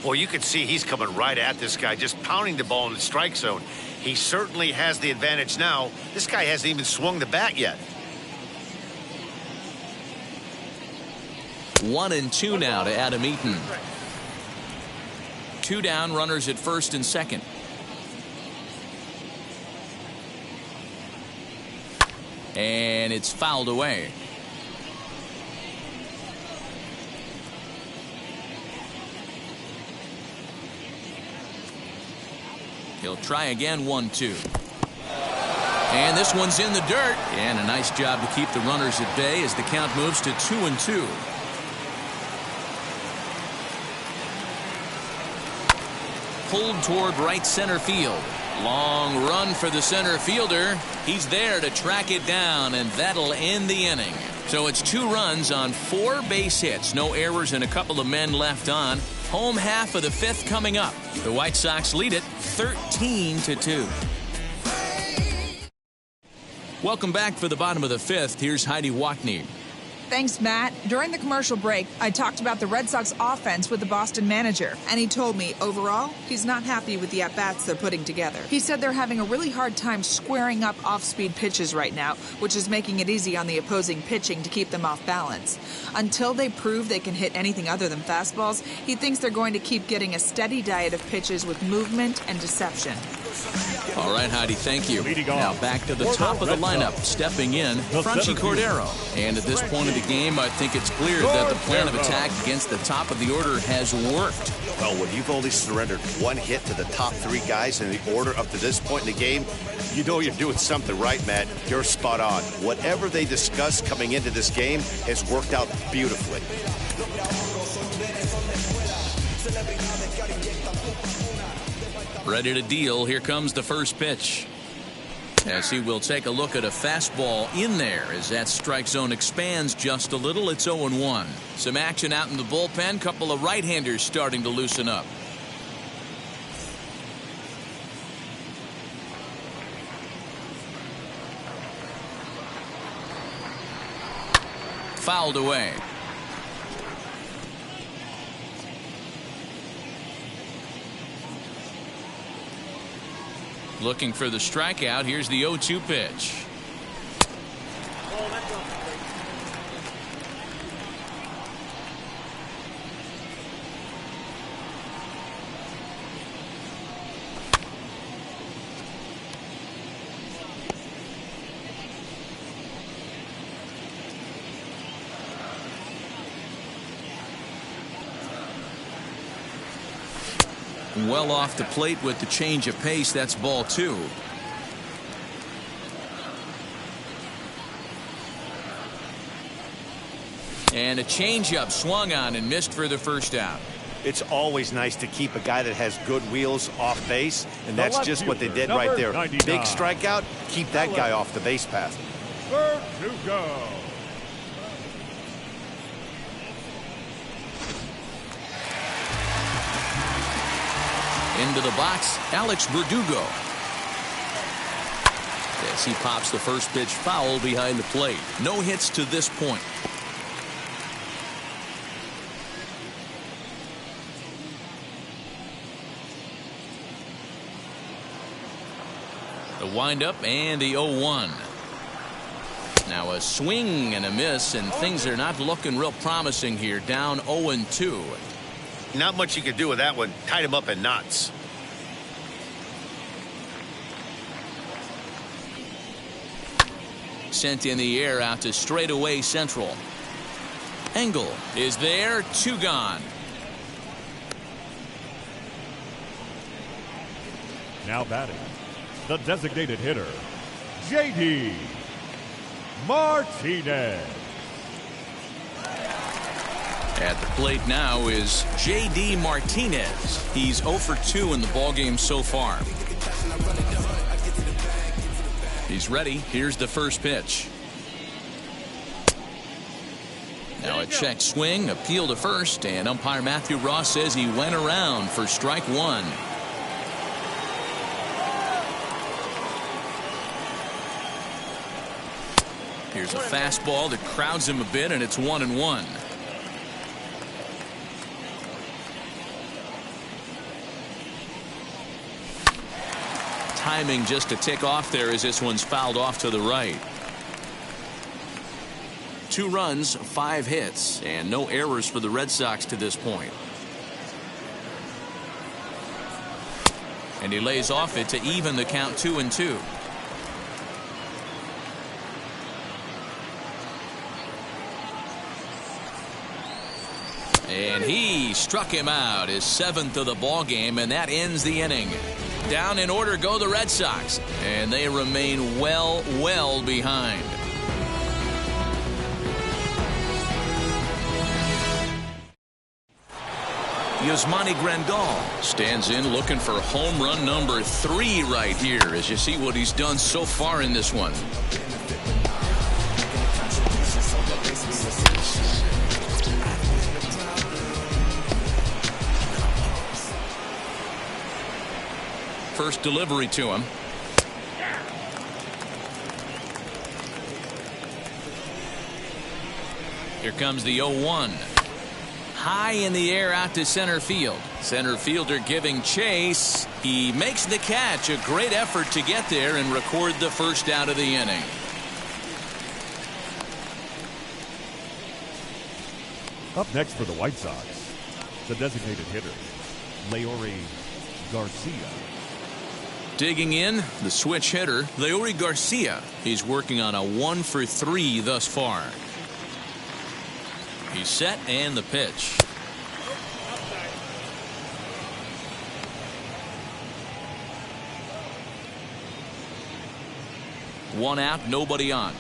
Well, you can see he's coming right at this guy, just pounding the ball in the strike zone. He certainly has the advantage now. This guy hasn't even swung the bat yet. 1-2 now to Adam Eaton. 2 down, runners at first and second. And it's fouled away. He'll try again, 1-2. And this one's in the dirt. And a nice job to keep the runners at bay as the count moves to 2-2. Pulled toward right center field. Long run for the center fielder. He's there to track it down, and that'll end the inning. So it's 2 runs on 4 base hits. No errors and a couple of men left on. Home half of the 5th coming up. The White Sox lead it 13-2. Welcome back for the bottom of the 5th. Here's Heidi Watney. Thanks, Matt. During the commercial break, I talked about the Red Sox offense with the Boston manager, and he told me, overall, he's not happy with the at-bats they're putting together. He said they're having a really hard time squaring up off-speed pitches right now, which is making it easy on the opposing pitching to keep them off balance. Until they prove they can hit anything other than fastballs, he thinks they're going to keep getting a steady diet of pitches with movement and deception. All right, Heidi, thank you. Now back to the top of the lineup. Stepping in, Franchy Cordero. And at this point of the game, I think it's clear that the plan of attack against the top of the order has worked. Well, when you've only surrendered 1 hit to the top 3 guys in the order up to this point in the game, you know you're doing something right, Matt. You're spot on. Whatever they discussed coming into this game has worked out beautifully. Ready to deal. Here comes the first pitch. As he will take a look at a fastball in there as that strike zone expands just a little. It's 0-1. Some action out in the bullpen. Couple of right-handers starting to loosen up. Fouled away. Looking for the strikeout. Here's the 0-2 pitch. Well off the plate with the change of pace. That's ball 2. And a changeup swung on and missed for the first out. It's always nice to keep a guy that has good wheels off base, and that's just what they did right there. 99. Big strikeout, keep that guy off the base path. Third to go. Into the box, Alex Verdugo. As he pops the first pitch foul behind the plate. No hits to this point. The windup and the 0-1. Now a swing and a miss, and things are not looking real promising here. Down 0-2. Not much you can do with that one. Tied him up in knots. Sent in the air out to straightaway central. Engel is there. 2 gone. Now batting, the designated hitter, J.D. Martinez. At the plate now is J.D. Martinez. He's 0 for 2 in the ballgame so far. He's ready. Here's the first pitch. Now a check swing, appeal to first, and umpire Matthew Ross says he went around for strike 1. Here's a fastball that crowds him a bit, and it's 1-1. Timing just a tick off there as this one's fouled off to the right. 2 runs, 5 hits, and no errors for the Red Sox to this point. And he lays off it to even the count 2-2. And he struck him out, his 7th of the ball game, and that ends the inning. Down in order go the Red Sox, and they remain well behind. Yasmani Grandal stands in looking for home run number 3 right here as you see what he's done so far in this one. First delivery to him. Here comes the 0-1. High in the air out to center field. Center fielder giving chase. He makes the catch. A great effort to get there and record the first out of the inning. Up next for the White Sox, the designated hitter, Leury Garcia. Digging in, the switch hitter, Leury Garcia. He's working on a 1-for-3 thus far. He's set and the pitch. One out, nobody on.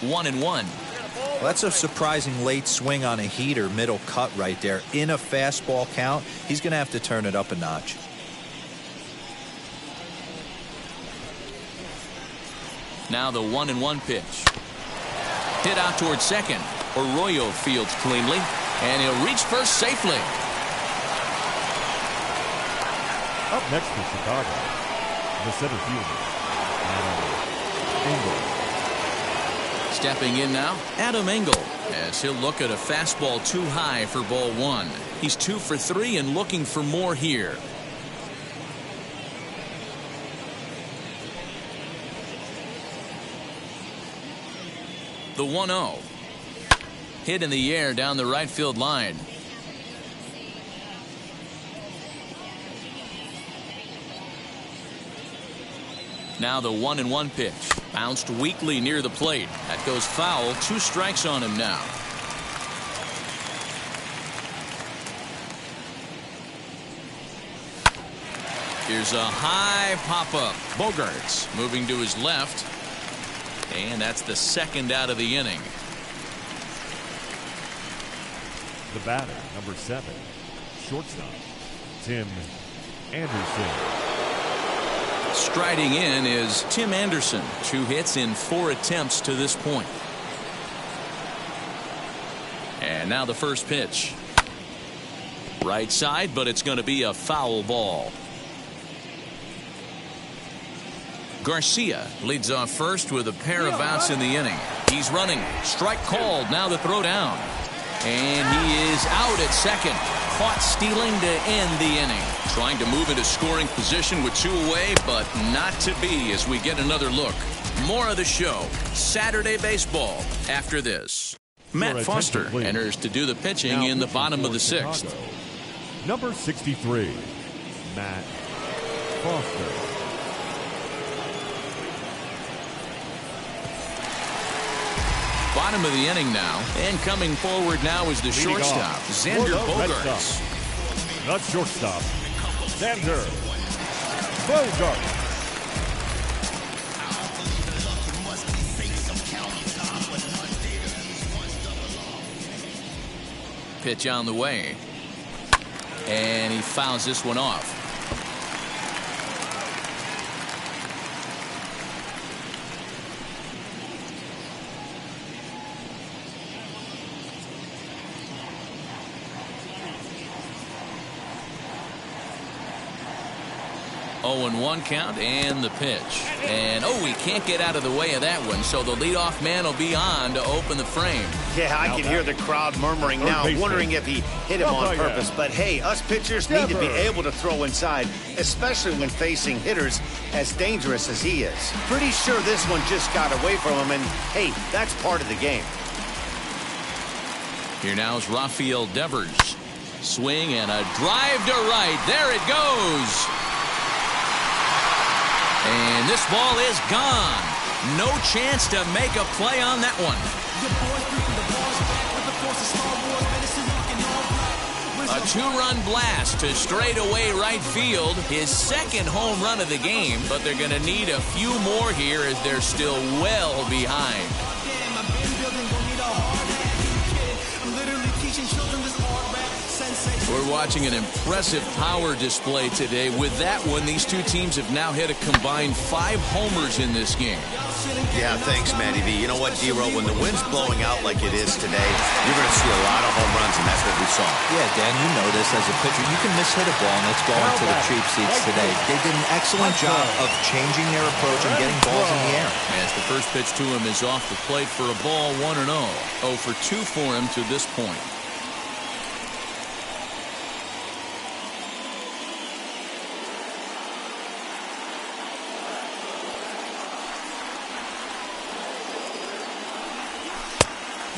1-1. Well, that's a surprising late swing on a heater, middle cut right there. In a fastball count, he's going to have to turn it up a notch. Now the 1-1 pitch. Hit out towards second. Arroyo fields cleanly, and he'll reach first safely. Up next for Chicago, the center fielder, Adam Engel. Stepping in now, Adam Engel, as he'll look at a fastball too high for ball 1. He's 2 for 3 and looking for more here. The 1-0. Hit in the air down the right field line. Now the 1-1 pitch. Bounced weakly near the plate. That goes foul. 2 strikes on him now. Here's a high pop-up. Bogarts moving to his left. And that's the second out of the inning. The batter, number 7, shortstop, Tim Anderson. Striding in is Tim Anderson. 2 hits in 4 attempts to this point. And now the first pitch. Right side, but it's going to be a foul ball. Garcia leads off first with a pair of outs in the inning. He's running. Strike called. Now the throw down. And he is out at second. Caught stealing to end the inning. Trying to move into scoring position with 2 away, but not to be as we get another look. More of the show. Saturday baseball after this. Matt Foster enters to do the pitching now in the bottom of the Chicago, 6th. Number 63, Matt Foster. Bottom of the inning now, and coming forward now is the shortstop, Xander Bogaerts. The shortstop, Xander Bogaerts. Pitch on the way, and he fouls this one off. Oh, and 1 count and the pitch. And, oh, he can't get out of the way of that one, so the leadoff man will be on to open the frame. Yeah, I can hear the crowd murmuring now, wondering if he hit him on purpose. But, hey, us pitchers need to be able to throw inside, especially when facing hitters as dangerous as he is. Pretty sure this one just got away from him, and, hey, that's part of the game. Here now is Rafael Devers. Swing and a drive to right. There it goes. And this ball is gone. No chance to make a play on that one. A two-run blast to straightaway right field. His second home run of the game, but they're going to need a few more here as they're still well behind. We're watching an impressive power display today. With that one, these two teams have now hit a combined 5 homers in this game. Yeah, thanks, Matty V. You know what, D-Roll, when the wind's blowing out like it is today, you're going to see a lot of home runs, and that's what we saw. Yeah, Dan, you know this as a pitcher. You can mishit a ball, and it's going to the cheap seats today. They did an excellent job of changing their approach and getting balls in the air. As the first pitch to him is off the plate for a ball, 1-0. 0 for 2 for him to this point.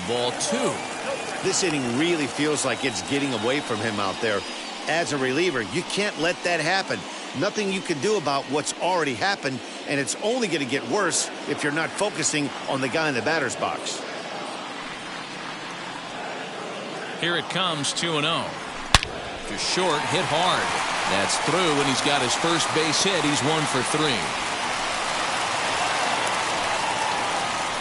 Ball 2. This inning really feels like it's getting away from him out there. As a reliever, you can't let that happen. Nothing you can do about what's already happened, and it's only going to get worse if you're not focusing on the guy in the batter's box. Here it comes, 2-0. To short, hit hard. That's through, and he's got his first base hit. He's 1 for 3.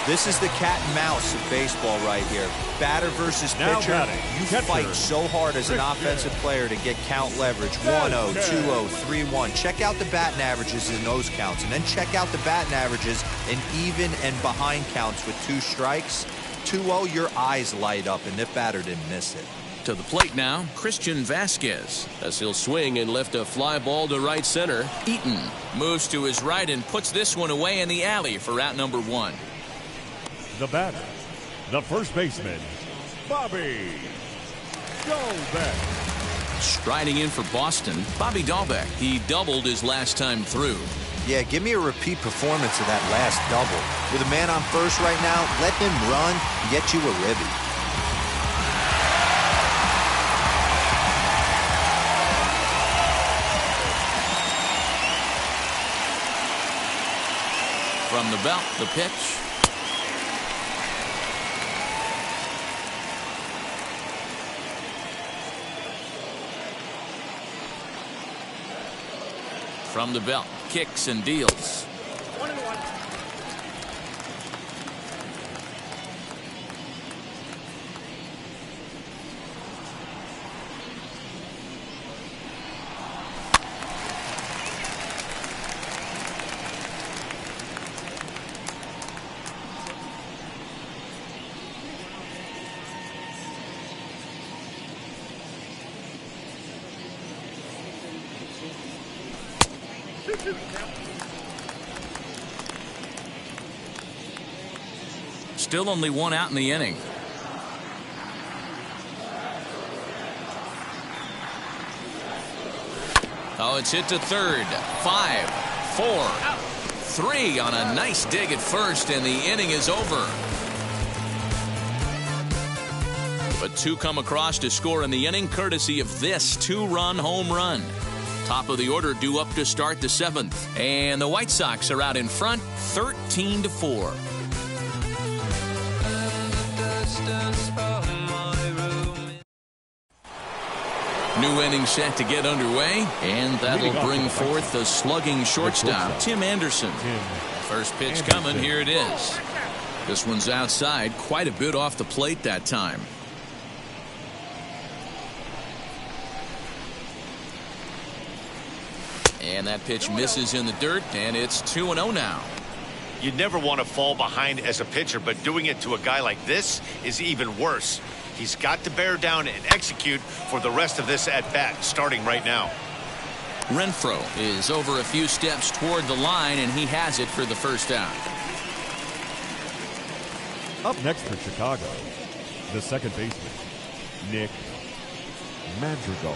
This is the cat and mouse of baseball right here. Batter versus Now pitcher. batting, You catcher. fight so hard as an offensive player to get count leverage. 1-0, 2-0, 3-1. Check out the batting averages in those counts, and then check out the batting averages in even and behind counts with 2 strikes. 2-0, your eyes light up, and the batter didn't miss it. To the plate now, Christian Vasquez, as he'll swing and lift a fly ball to right center. Eaton moves to his right and puts this one away in the alley for out number 1. The batter, the first baseman, Bobby Dalbec. Striding in for Boston, Bobby Dalbec. He doubled his last time through. Yeah, give me a repeat performance of that last double. With a man on first right now, let him run and get you a ribby. From the belt, the pitch. From the belt, kicks and deals. 1-1. Still only 1 out in the inning. Oh, it's hit to third. 5, 4, 3 on a nice dig at first, and the inning is over. But 2 come across to score in the inning, courtesy of this 2-run home run. Top of the order due up to start the 7th. And the White Sox are out in front, 13-4. New inning set to get underway, and that'll bring forth the slugging shortstop, Tim Anderson. First pitch coming, here it is. This one's outside, quite a bit off the plate that time. And that pitch misses in the dirt, and it's 2-0 now. You never want to fall behind as a pitcher, but doing it to a guy like this is even worse. He's got to bear down and execute for the rest of this at-bat, starting right now. Renfroe is over a few steps toward the line, and he has it for the first out. Up next for Chicago, the second baseman, Nick Madrigal.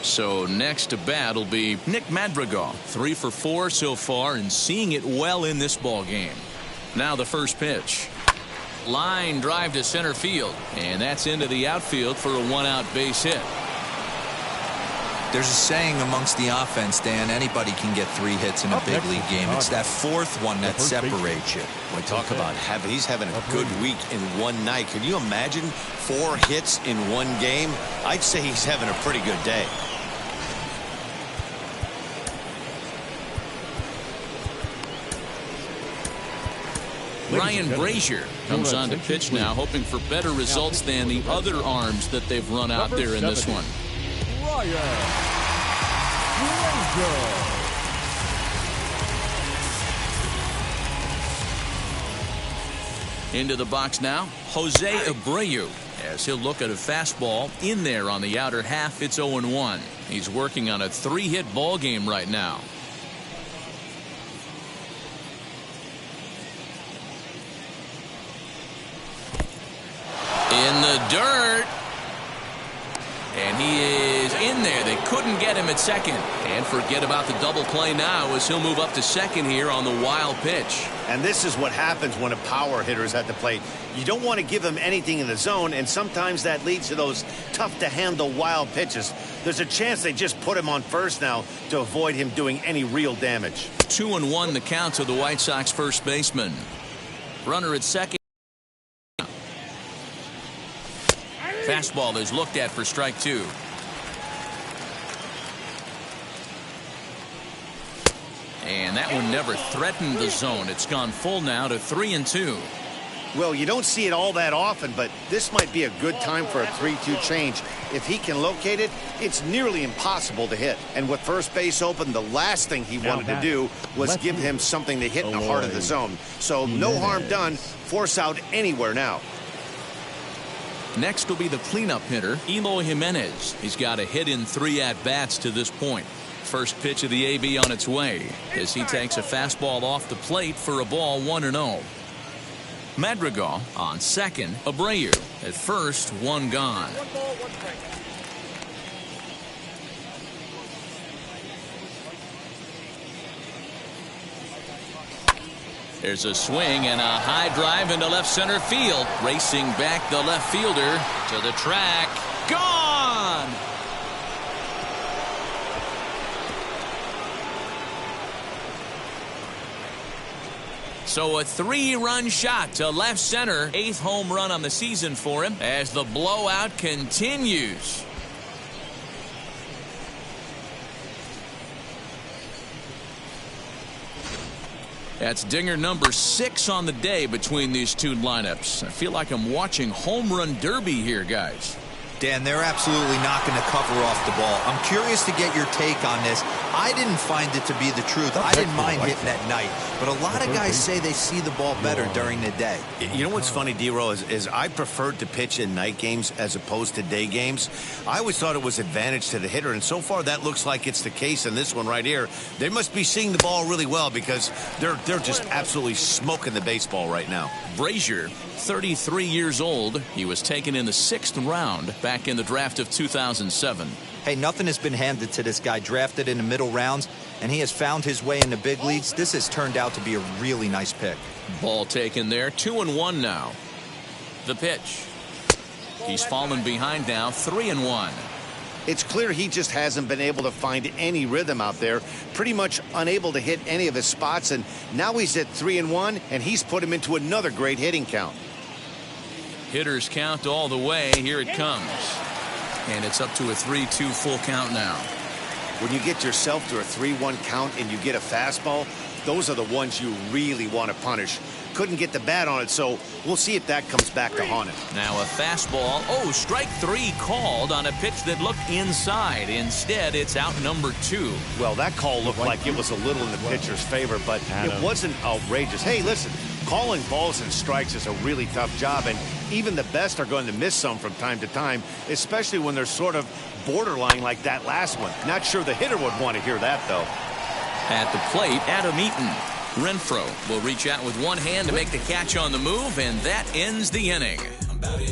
So next to bat will be Nick Madrigal. 3 for 4 so far and seeing it well in this ball game. Now the first pitch. Line drive to center field, and that's into the outfield for a 1-out base hit. There's a saying amongst the offense, Dan, anybody can get 3 hits in a big league game. It's that 4th one that separates you. We talk about he's having a good week in one night. Can you imagine 4 hits in one game? I'd say he's having a pretty good day. Ryan Brazier comes on to pitch now, hoping for better results than the other arms that they've run out there in this one. Ryan Brazier. Into the box now, Jose Abreu, as he'll look at a fastball in there on the outer half. It's 0-1. He's working on a 3-hit ball game right now. In the dirt. And he is in there. They couldn't get him at second. And forget about the double play now as he'll move up to second here on the wild pitch. And this is what happens when a power hitter is at the plate. You don't want to give them anything in the zone, and sometimes that leads to those tough-to-handle wild pitches. There's a chance they just put him on first now to avoid him doing any real damage. 2-1 the count to the White Sox first baseman. Runner at second. Fastball is looked at for strike 2. And that one never threatened the zone. It's gone full now to 3-2. Well, you don't see it all that often, but this might be a good time for a 3-2 change. If he can locate it, it's nearly impossible to hit. And with first base open, the last thing he wanted to do was give him something to hit in the heart of the zone. So no harm done. Force out anywhere now. Next will be the cleanup hitter, Eloy Jimenez. He's got a hit in 3 at-bats to this point. First pitch of the AB on its way as he takes a fastball off the plate for a ball 1-0. Madrigal on second. Abreu at first, 1 gone. There's a swing and a high drive into left center field. Racing back the left fielder to the track. Gone! So a 3-run shot to left center. 8th home run on the season for him as the blowout continues. That's dinger number 6 on the day between these two lineups. I feel like I'm watching home run derby here, guys. Dan, they're absolutely not going to cover off the ball. I'm curious to get your take on this. I didn't find it to be the truth. I didn't mind hitting at night, but a lot of guys say they see the ball better during the day. You know what's funny, D-Row, is I preferred to pitch in night games as opposed to day games. I always thought it was advantage to the hitter, and so far that looks like it's the case in this one right here. They must be seeing the ball really well because they're just absolutely smoking the baseball right now. Brazier, 33 years old. He was taken in the 6th round back in the draft of 2007. Hey, nothing has been handed to this guy. Drafted in the middle rounds, and he has found his way in the big leagues. This has turned out to be a really nice pick. Ball taken there. 2-1 now. The pitch. He's fallen behind now. 3-1. It's clear he just hasn't been able to find any rhythm out there. Pretty much unable to hit any of his spots, and now he's at 3-1, and he's put him into another great hitting count. Hitters count all the way. Here it comes. And it's up to a 3-2 full count now. When you get yourself to a 3-1 count and you get a fastball, those are the ones you really want to punish. Couldn't get the bat on it, so we'll see if that comes back to haunt him. Now a fastball. Oh, strike 3 called on a pitch that looked inside. Instead, it's out number 2. Well, that call looked like it was a little in the pitcher's favor, but it wasn't outrageous. Hey, listen, calling balls and strikes is a really tough job, and even the best are going to miss some from time to time, especially when they're sort of borderline like that last one. Not sure the hitter would want to hear that, though. At the plate, Adam Eaton. Renfroe will reach out with one hand to make the catch on the move, and that ends the inning.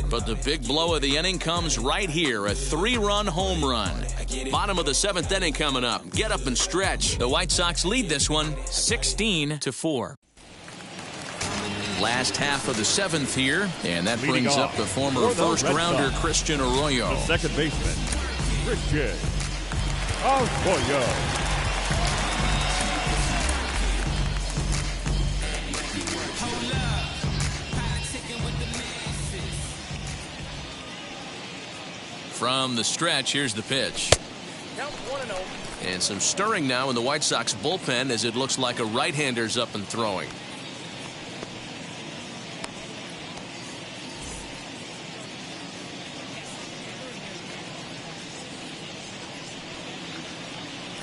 But the big blow of the inning comes right here, a 3-run home run. Bottom of the 7th inning coming up. Get up and stretch. The White Sox lead this one 16-4. Last half of the 7th here, and that brings up the former first-rounder Christian Arroyo. The second baseman, Christian Out for you. From the stretch, here's the pitch. Count 1-0. And some stirring now in the White Sox bullpen as it looks like a right-hander's up and throwing.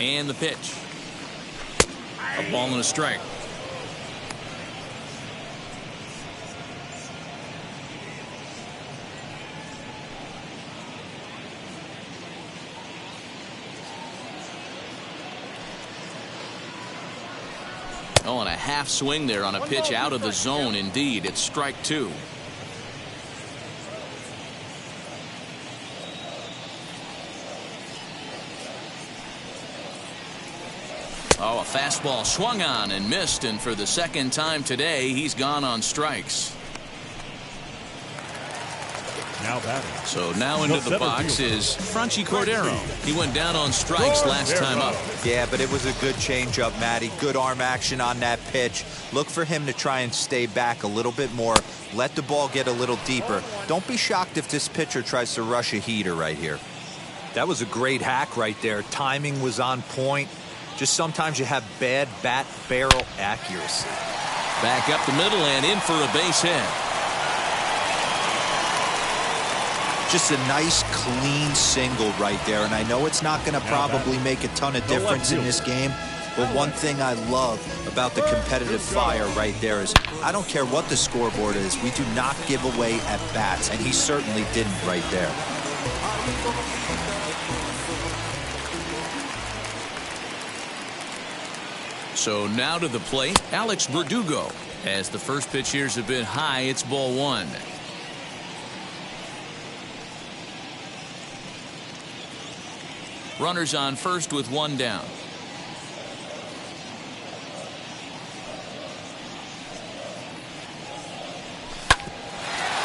And the pitch. A ball and a strike. Oh, and a half swing there on a pitch out of the zone. Indeed, it's strike two. Oh, a fastball swung on and missed, and for the second time today, he's gone on strikes. Now batting. So now into the box is Franchi Cordero. He went down on strikes last time up. Yeah, but it was a good changeup, Matty. Good arm action on that pitch. Look for him to try and stay back a little bit more. Let the ball get a little deeper. Don't be shocked if this pitcher tries to rush a heater right here. That was a great hack right there. Timing was on point. Just sometimes you have bad bat barrel accuracy. Back up the middle and in for a base hit. Just a nice, clean single right there. And I know it's not going to probably make a ton of difference in this game. But one thing I love about the competitive fire right there is I don't care what the scoreboard is. We do not give away at bats. And he certainly didn't right there. So now to the plate, Alex Verdugo. As the first pitch here's a bit high, it's ball one. Runners on first with one down.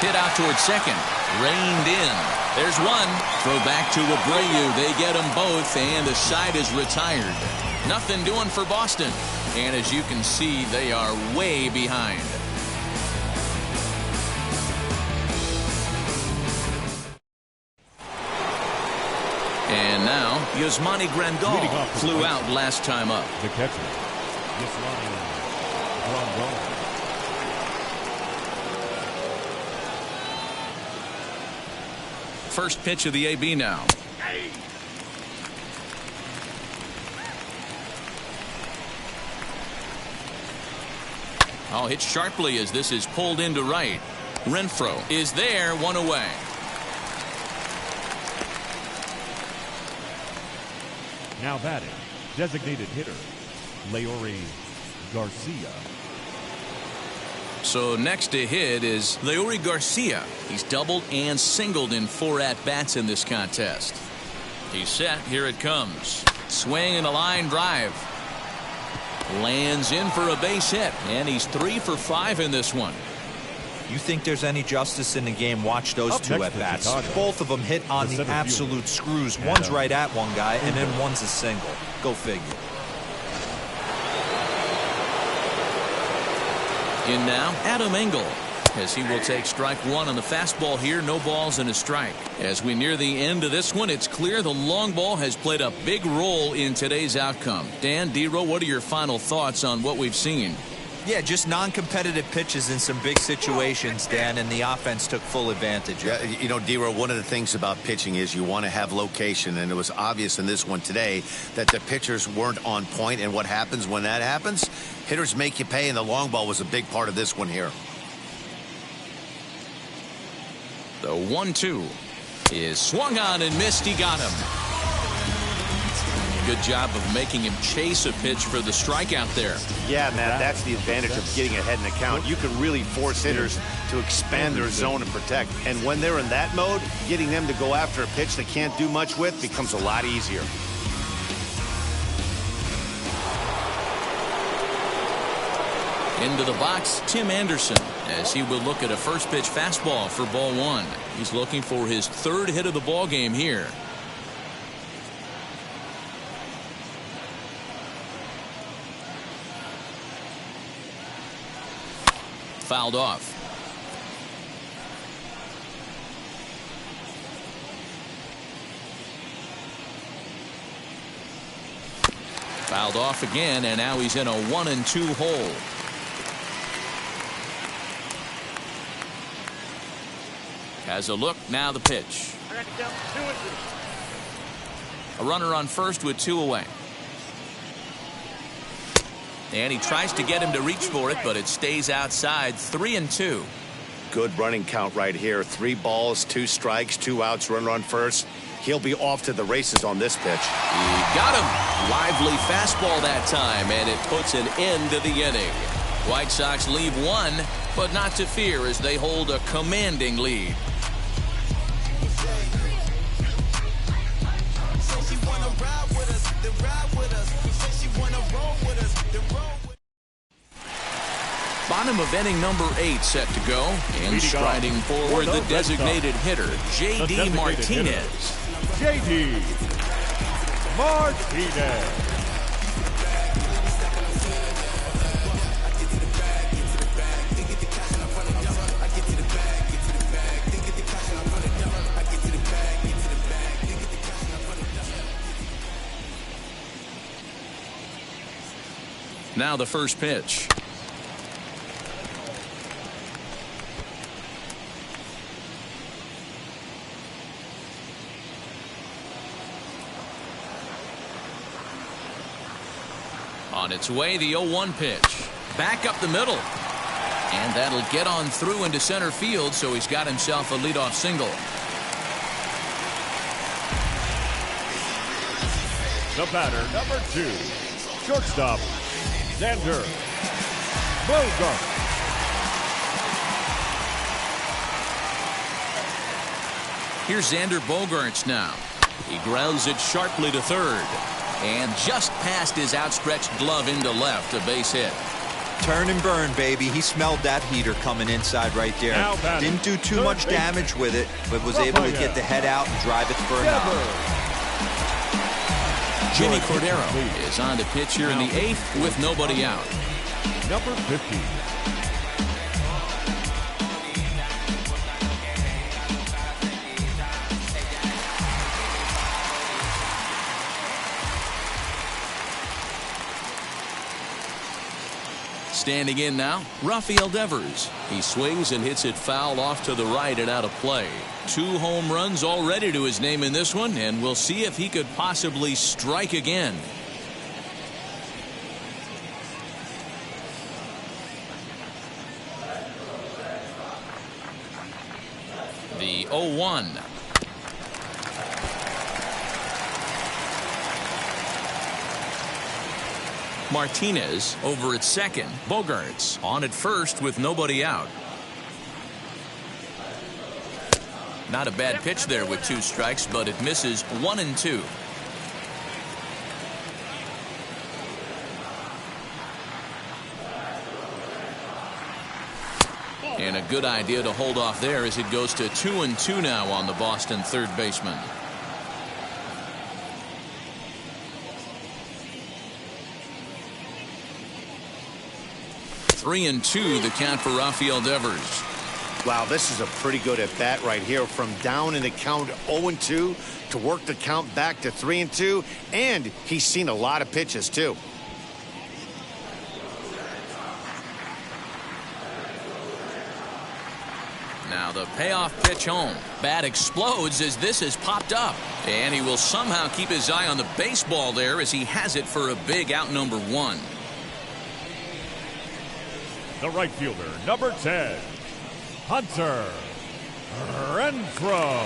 Hit out towards second. Reined in. There's one. Throw back to Abreu. They get them both, and the side is retired. Nothing doing for Boston. And as you can see, they are way behind. And now, Yasmani Grandal flew out last time up. The catcher, Yasmani Grandal. First pitch of the AB now. Oh, hit sharply as this is pulled into right. Renfroe is there, one away. Now batting, designated hitter, Leori Garcia. So next to hit is Leori Garcia. He's doubled and singled in 4 at-bats in this contest. He's set. Here it comes. Swing and a line drive. Lands in for a base hit, and he's 3 for 5 in this one. You think there's any justice in the game? Watch those two at-bats. Both of them hit on the absolute screws. One's right at one guy, and then one's a single. Go figure. In now, Adam Engel, as he will take strike one on the fastball here. No balls and a strike. As we near the end of this one, it's clear the long ball has played a big role in today's outcome. Dan, D-Row, what are your final thoughts on what we've seen? Yeah, just non-competitive pitches in some big situations, Dan, and the offense took full advantage. Yeah, you know, D-Row, one of the things about pitching is you want to have location, and it was obvious in this one today that the pitchers weren't on point, and what happens when that happens? Hitters make you pay, and the long ball was a big part of this one here. The 1-2 is swung on and missed. He got him. Good job of making him chase a pitch for the strikeout there. Yeah, Matt, that's the advantage of getting ahead in the count. You can really force hitters to expand their zone and protect. And when they're in that mode, getting them to go after a pitch they can't do much with becomes a lot easier. Into the box, Tim Anderson, as he will look at a first pitch fastball for ball one. He's looking for his 3rd hit of the ball game here. fouled off. Fouled off again, and now he's in a 1-2 hole. Has a look, now the pitch. A runner on first with 2 away. And he tries to get him to reach for it, but it stays outside. 3-2. Good running count right here. 3 balls, 2 strikes, 2 outs, runner on first. He'll be off to the races on this pitch. He got him. Lively fastball that time, and it puts an end to the inning. White Sox leave 1, but not to fear as they hold a commanding lead. Bottom of inning number 8 set to go, and striding forward the designated hitter, J.D. Martinez. J.D. Martinez. Now the first pitch. On its way, the 0-1 pitch. Back up the middle. And that'll get on through into center field, so he's got himself a leadoff single. The batter, number 2, shortstop, Xander Bogart. Here's Xander Bogaerts now. He grounds it sharply to third. And just past his outstretched glove into left, a base hit. Turn and burn, baby. He smelled that heater coming inside right there. Didn't do too much damage with it, but was able to get the head out and drive it for a knock. Jimmy Cordero is on to pitch here in the 8th with nobody out. Number 50. Standing in now, Rafael Devers. He swings and hits it foul off to the right and out of play. 2 home runs already to his name in this one, and we'll see if he could possibly strike again. The 0-1. Martinez over at second. Bogaerts on at first with nobody out. Not a bad pitch there with 2 strikes, but it misses 1-2. And a good idea to hold off there as it goes to 2-2 now on the Boston third baseman. 3-2 the count for Rafael Devers. Wow, this is a pretty good at bat right here. From down in the count 0-2 to work the count back to 3-2, and he's seen a lot of pitches too. Now the payoff pitch home. Bat explodes as this has popped up, and he will somehow keep his eye on the baseball there as he has it for a big out number 1. The right fielder, number 10, Hunter Renfroe.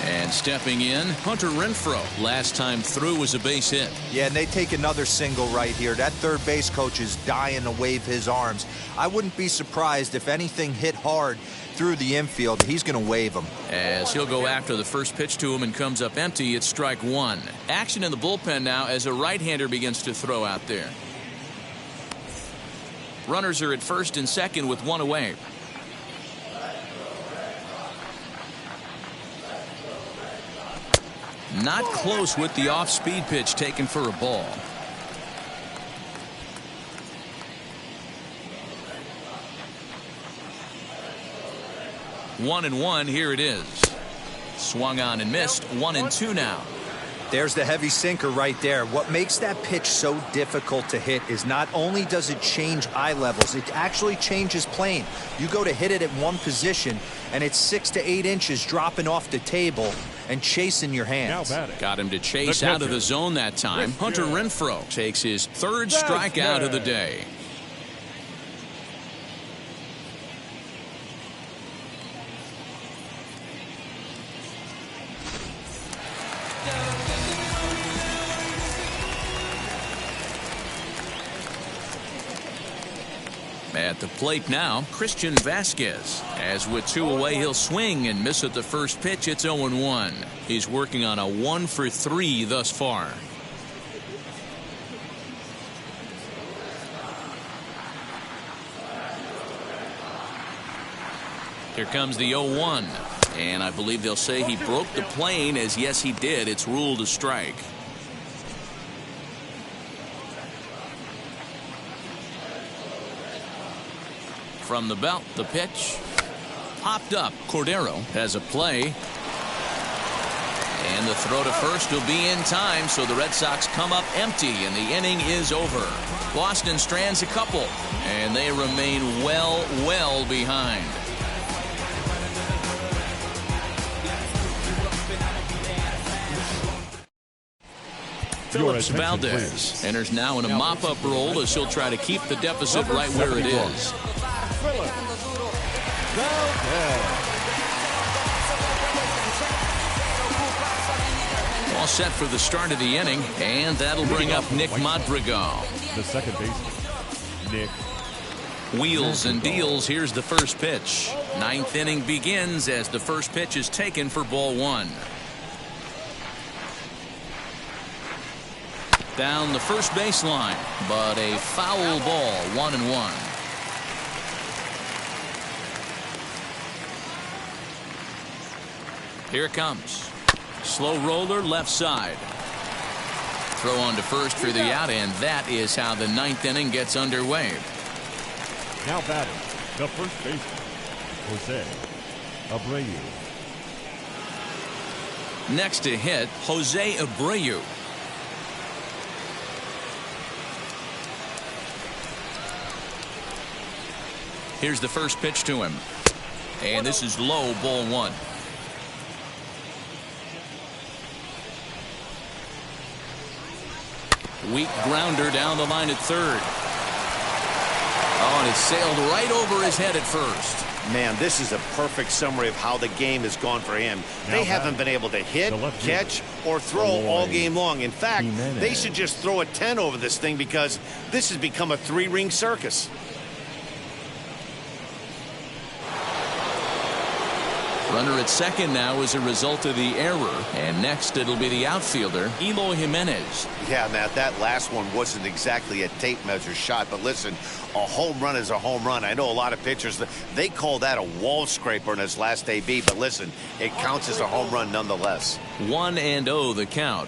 And stepping in, Hunter Renfroe. Last time through was a base hit. Yeah, and they take another single right here. That third base coach is dying to wave his arms. I wouldn't be surprised if anything hit hard through the infield. He's going to wave them. As he'll go after the first pitch to him and comes up empty, it's strike 1. Action in the bullpen now as a right-hander begins to throw out there. Runners are at first and second with 1 away. Not close with the off-speed pitch taken for a ball. 1-1. Here it is. Swung on and missed. 1-2 now. There's the heavy sinker right there. What makes that pitch so difficult to hit is not only does it change eye levels, it actually changes plane. You go to hit it at one position, and it's 6 to 8 inches dropping off the table and chasing your hands. Got him to chase out of the zone that time. Hunter Renfroe takes his third strikeout of the day. At the plate now, Christian Vasquez. As with 2 away, he'll swing and miss at the first pitch. It's 0-1. He's working on a 1-for-3 thus far. Here comes the 0-1. And I believe they'll say he broke the plane, as yes, he did. It's ruled a strike. From the belt, the pitch popped up. Cordero has a play, and the throw to first will be in time, so the Red Sox come up empty and the inning is over. Boston strands a couple, and they remain well behind. Phillips Valdez enters now in a mop-up role as he'll try to keep the deficit right where it is. All set for the start of the inning, and that'll bring up Nick Madrigal. The second baseman, Nick. Wheels and deals. Here's the first pitch. Ninth inning begins as the first pitch is taken for ball 1. Down the first baseline, but a foul ball. 1-1. Here it comes. Slow roller left side. Throw on to first for the out, and that is how the ninth inning gets underway. Now batting, the first baseman, Jose Abreu. Next to hit, Jose Abreu. Here's the first pitch to him. And this is low, ball 1. Weak grounder down the line at third. Oh, and it sailed right over his head at first. Man, this is a perfect summary of how the game has gone for him. They haven't been able to hit, catch, or throw all game long. In fact, they should just throw a 10 over this thing because this has become a 3-ring circus. Runner at second now as a result of the error. And next it'll be the outfielder, Eloy Jimenez. Yeah, Matt, that last one wasn't exactly a tape measure shot, but listen, a home run is a home run. I know a lot of pitchers, they call that a wall scraper in his last AB, but listen, it counts as a home run nonetheless. 1-0 the count.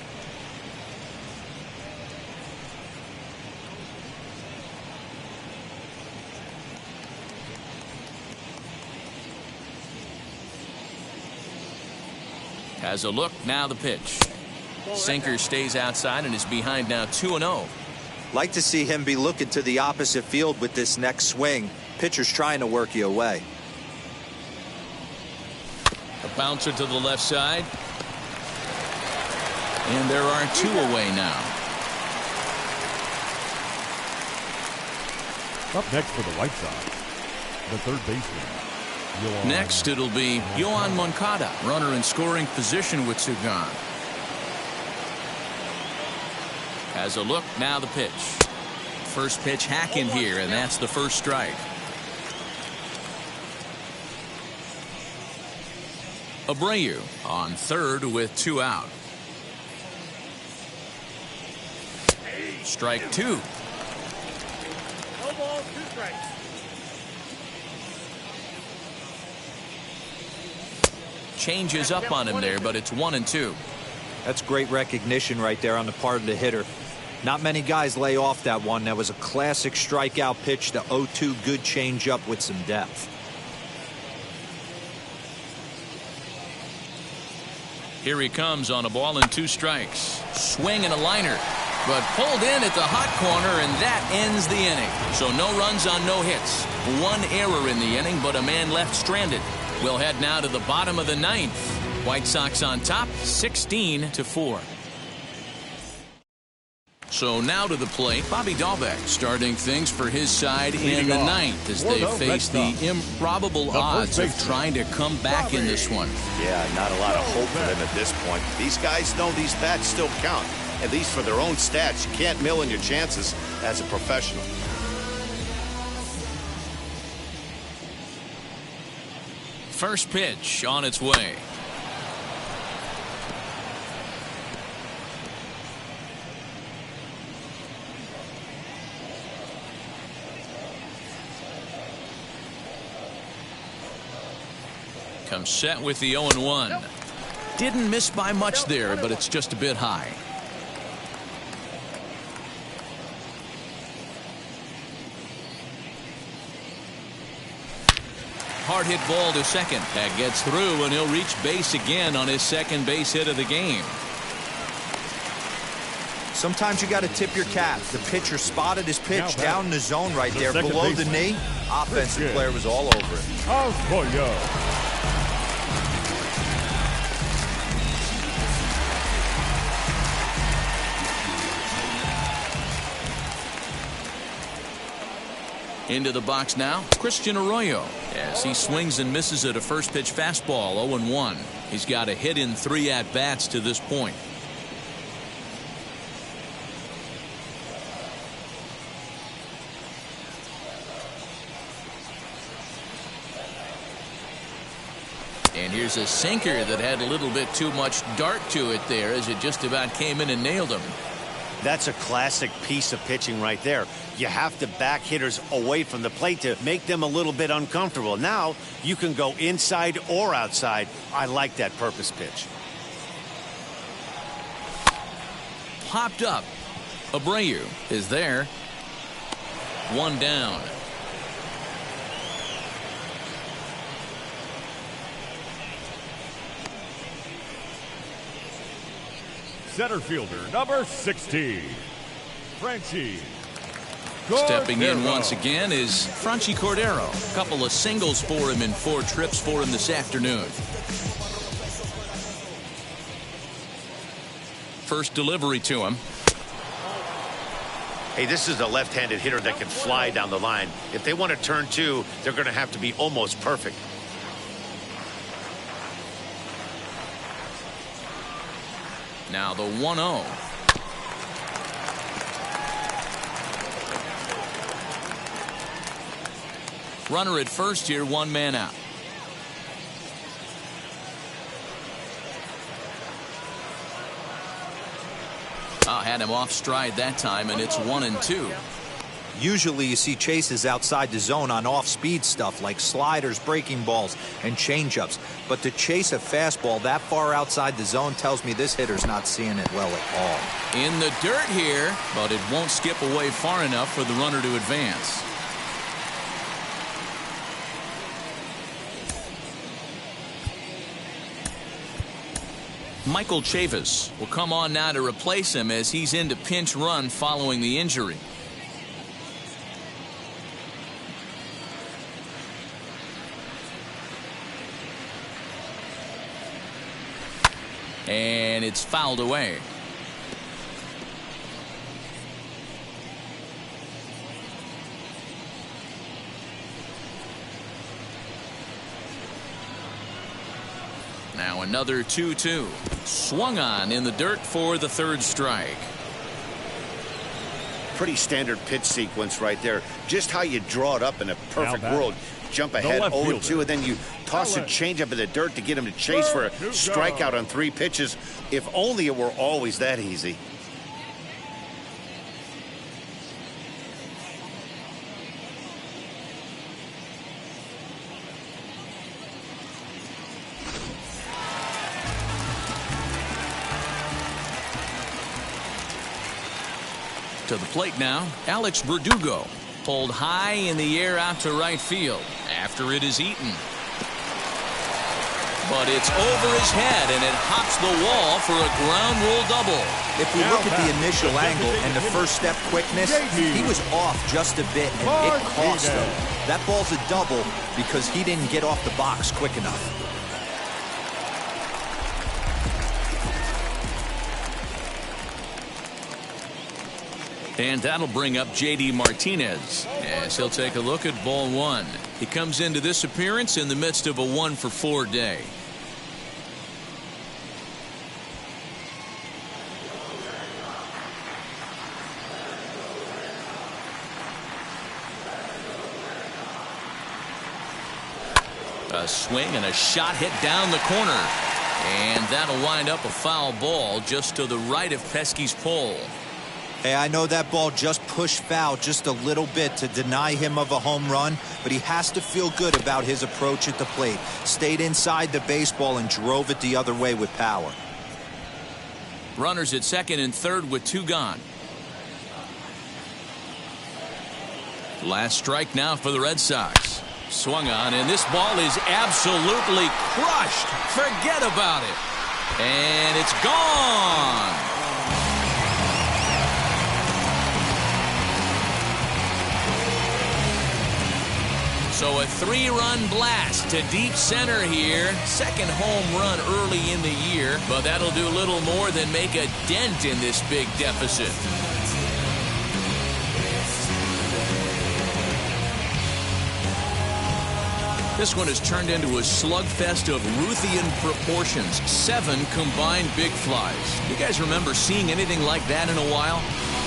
Has a look, now the pitch. Sinker stays outside and is behind now 2-0. Like to see him be looking to the opposite field with this next swing. Pitcher's trying to work you away. A bouncer to the left side. And there are 2 away now. Up next for the White Sox, the third baseman. Next it'll be Yoan Moncada, runner in scoring position with 2 gone. Has a look, now the pitch. First pitch hack in here, and that's the first strike. Abreu on third with 2 out. Strike 2. No balls, 2 strikes. Changes up on him there, but it's 1-2. That's great recognition right there on the part of the hitter. Not many guys lay off that one. That was a classic strikeout pitch, the 0-2 good changeup with some depth. Here he comes on a ball and 2 strikes. Swing and a liner, but pulled in at the hot corner, and that ends the inning. So no runs on no hits. 1 error in the inning, but a man left stranded. We'll head now to the bottom of the 9th. White Sox on top, 16-4. So now to the plate, Bobby Dahlbeck starting things for his side in the 9th as they face the improbable odds of trying to come back in this one. Yeah, not a lot of hope for them at this point. These guys know these bats still count, at least for their own stats. You can't mill in your chances as a professional. First pitch on its way. Comes set with the 0-1. Didn't miss by much there, but it's just a bit high. Hard hit ball to second. That gets through, and he'll reach base again on his second base hit of the game. Sometimes you got to tip your cap. The pitcher spotted his pitch down in the zone right there below the knee. Offensive player was all over it. Into the box now, Christian Arroyo, as he swings and misses at a first pitch fastball, 0-1. He's got a hit in 3 at-bats to this point. And here's a sinker that had a little bit too much dart to it there as it just about came in and nailed him. That's a classic piece of pitching right there. You have to back hitters away from the plate to make them a little bit uncomfortable. Now you can go inside or outside. I like that purpose pitch. Popped up. Abreu is there. 1 down. Center fielder, number 60, Franchy. Stepping in once again is Franchy Cordero. A couple of singles for him in 4 trips for him this afternoon. First delivery to him. Hey, this is a left-handed hitter that can fly down the line. If they want to turn 2, they're going to have to be almost perfect. Now the 1-0. Runner at first here, 1 man out. Had him off stride that time, and it's 1-2. Usually you see chases outside the zone on off-speed stuff like sliders, breaking balls, and changeups. But to chase a fastball that far outside the zone tells me this hitter's not seeing it well at all. In the dirt here, but it won't skip away far enough for the runner to advance. Michael Chavis will come on now to replace him as he's into pinch run following the injury. And it's fouled away. Now another 2-2. Swung on in the dirt for the 3rd strike. Pretty standard pitch sequence right there. Just how you draw it up in a perfect world. Jump ahead 0-2, and then you toss a changeup in the dirt to get him to chase for a strikeout on 3 pitches. If only it were always that easy. To the plate now, Alex Verdugo. Pulled high in the air out to right field after it is eaten. But it's over his head, and it hops the wall for a ground rule double. If we look at the initial angle and the first step quickness, he was off just a bit, and it cost him. That ball's a double because he didn't get off the box quick enough. And that'll bring up J.D. Martinez as he'll take a look at ball one. He comes into this appearance in the midst of a 1-for-4 day. A swing and a shot hit down the corner. And that'll wind up a foul ball just to the right of Pesky's pole. Hey, I know that ball just pushed foul just a little bit to deny him of a home run, but he has to feel good about his approach at the plate. Stayed inside the baseball and drove it the other way with power. Runners at second and third with 2 gone. Last strike now for the Red Sox. Swung on, and this ball is absolutely crushed. Forget about it. And it's gone. So a 3-run blast to deep center here. Second home run early in the year, but that'll do little more than make a dent in this big deficit. This one has turned into a slugfest of Ruthian proportions. 7 combined big flies. You guys remember seeing anything like that in a while?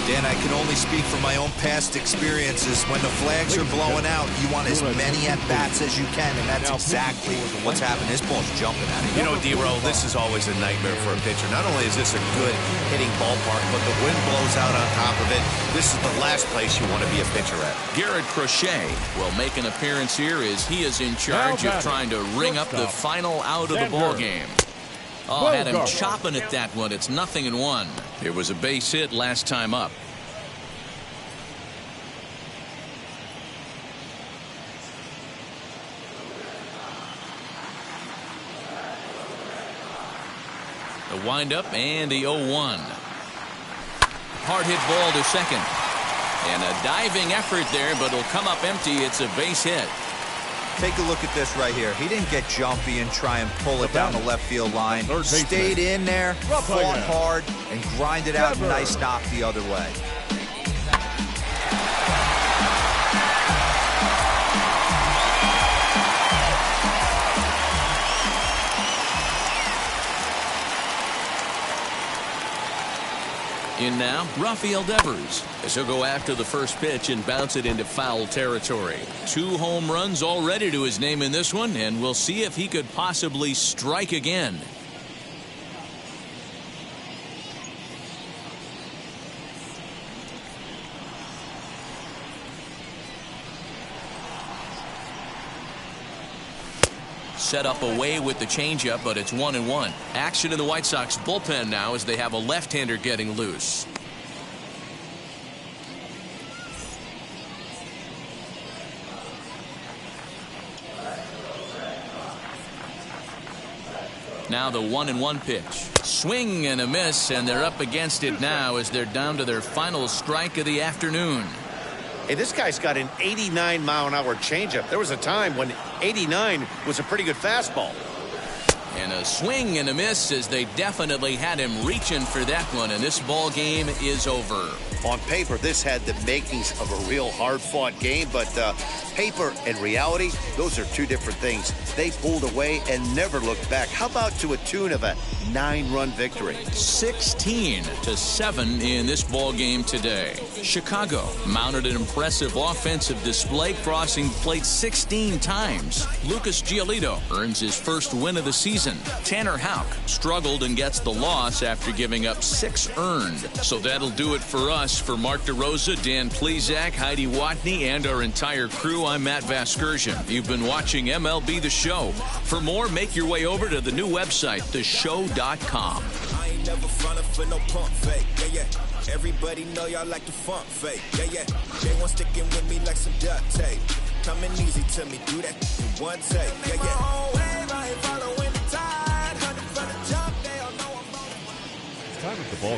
Dan, I can only speak from my own past experiences. When the flags are blowing out, you want as many at-bats as you can, and that's exactly what's happened. This ball's jumping at him. You know, D-Roll, this is always a nightmare for a pitcher. Not only is this a good hitting ballpark, but the wind blows out on top of it. This is the last place you want to be a pitcher at. Garrett Crochet will make an appearance here as he is in charge of trying to ring up the final out of the ball game. Oh, had him chopping at that one. It's 0-1. It was a base hit last time up. The windup and the 0-1. Hard hit ball to second. And a diving effort there, but it'll come up empty. It's a base hit. Take a look at this right here. He didn't get jumpy and try and pull it down the left field line. Stayed in there, fought hard, and grinded out a nice knock the other way. In now, Rafael Devers, as he'll go after the first pitch and bounce it into foul territory. 2 home runs already to his name in this one, and we'll see if he could possibly strike again. Set up away with the changeup, but it's 1-1. Action in the White Sox bullpen now as they have a left-hander getting loose. Now the 1-1 pitch. Swing and a miss, and they're up against it now as they're down to their final strike of the afternoon. Hey, this guy's got an 89-mile-an-hour changeup. There was a time when 89 was a pretty good fastball. And a swing and a miss as they definitely had him reaching for that one, and this ball game is over. On paper, this had the makings of a real hard-fought game, but paper and reality, those are 2 different things. They pulled away and never looked back. How about to a tune of a 9-run victory? 16-7 in this ball game today. Chicago mounted an impressive offensive display, crossing the plate 16 times. Lucas Giolito earns his first win of the season. Tanner Houck struggled and gets the loss after giving up 6 earned. So that'll do it for us. For Mark DeRosa, Dan Plezak, Heidi Watney, and our entire crew, I'm Matt Vasgersian. You've been watching MLB The Show. For more, make your way over to the new website, theshow.com. I ain't never frontin' for no pump fake. Yeah, yeah. Everybody know y'all like the funk fake. Yeah, yeah. They want sticking with me like some duct tape. Coming easy to me, do that in one take. Yeah, yeah.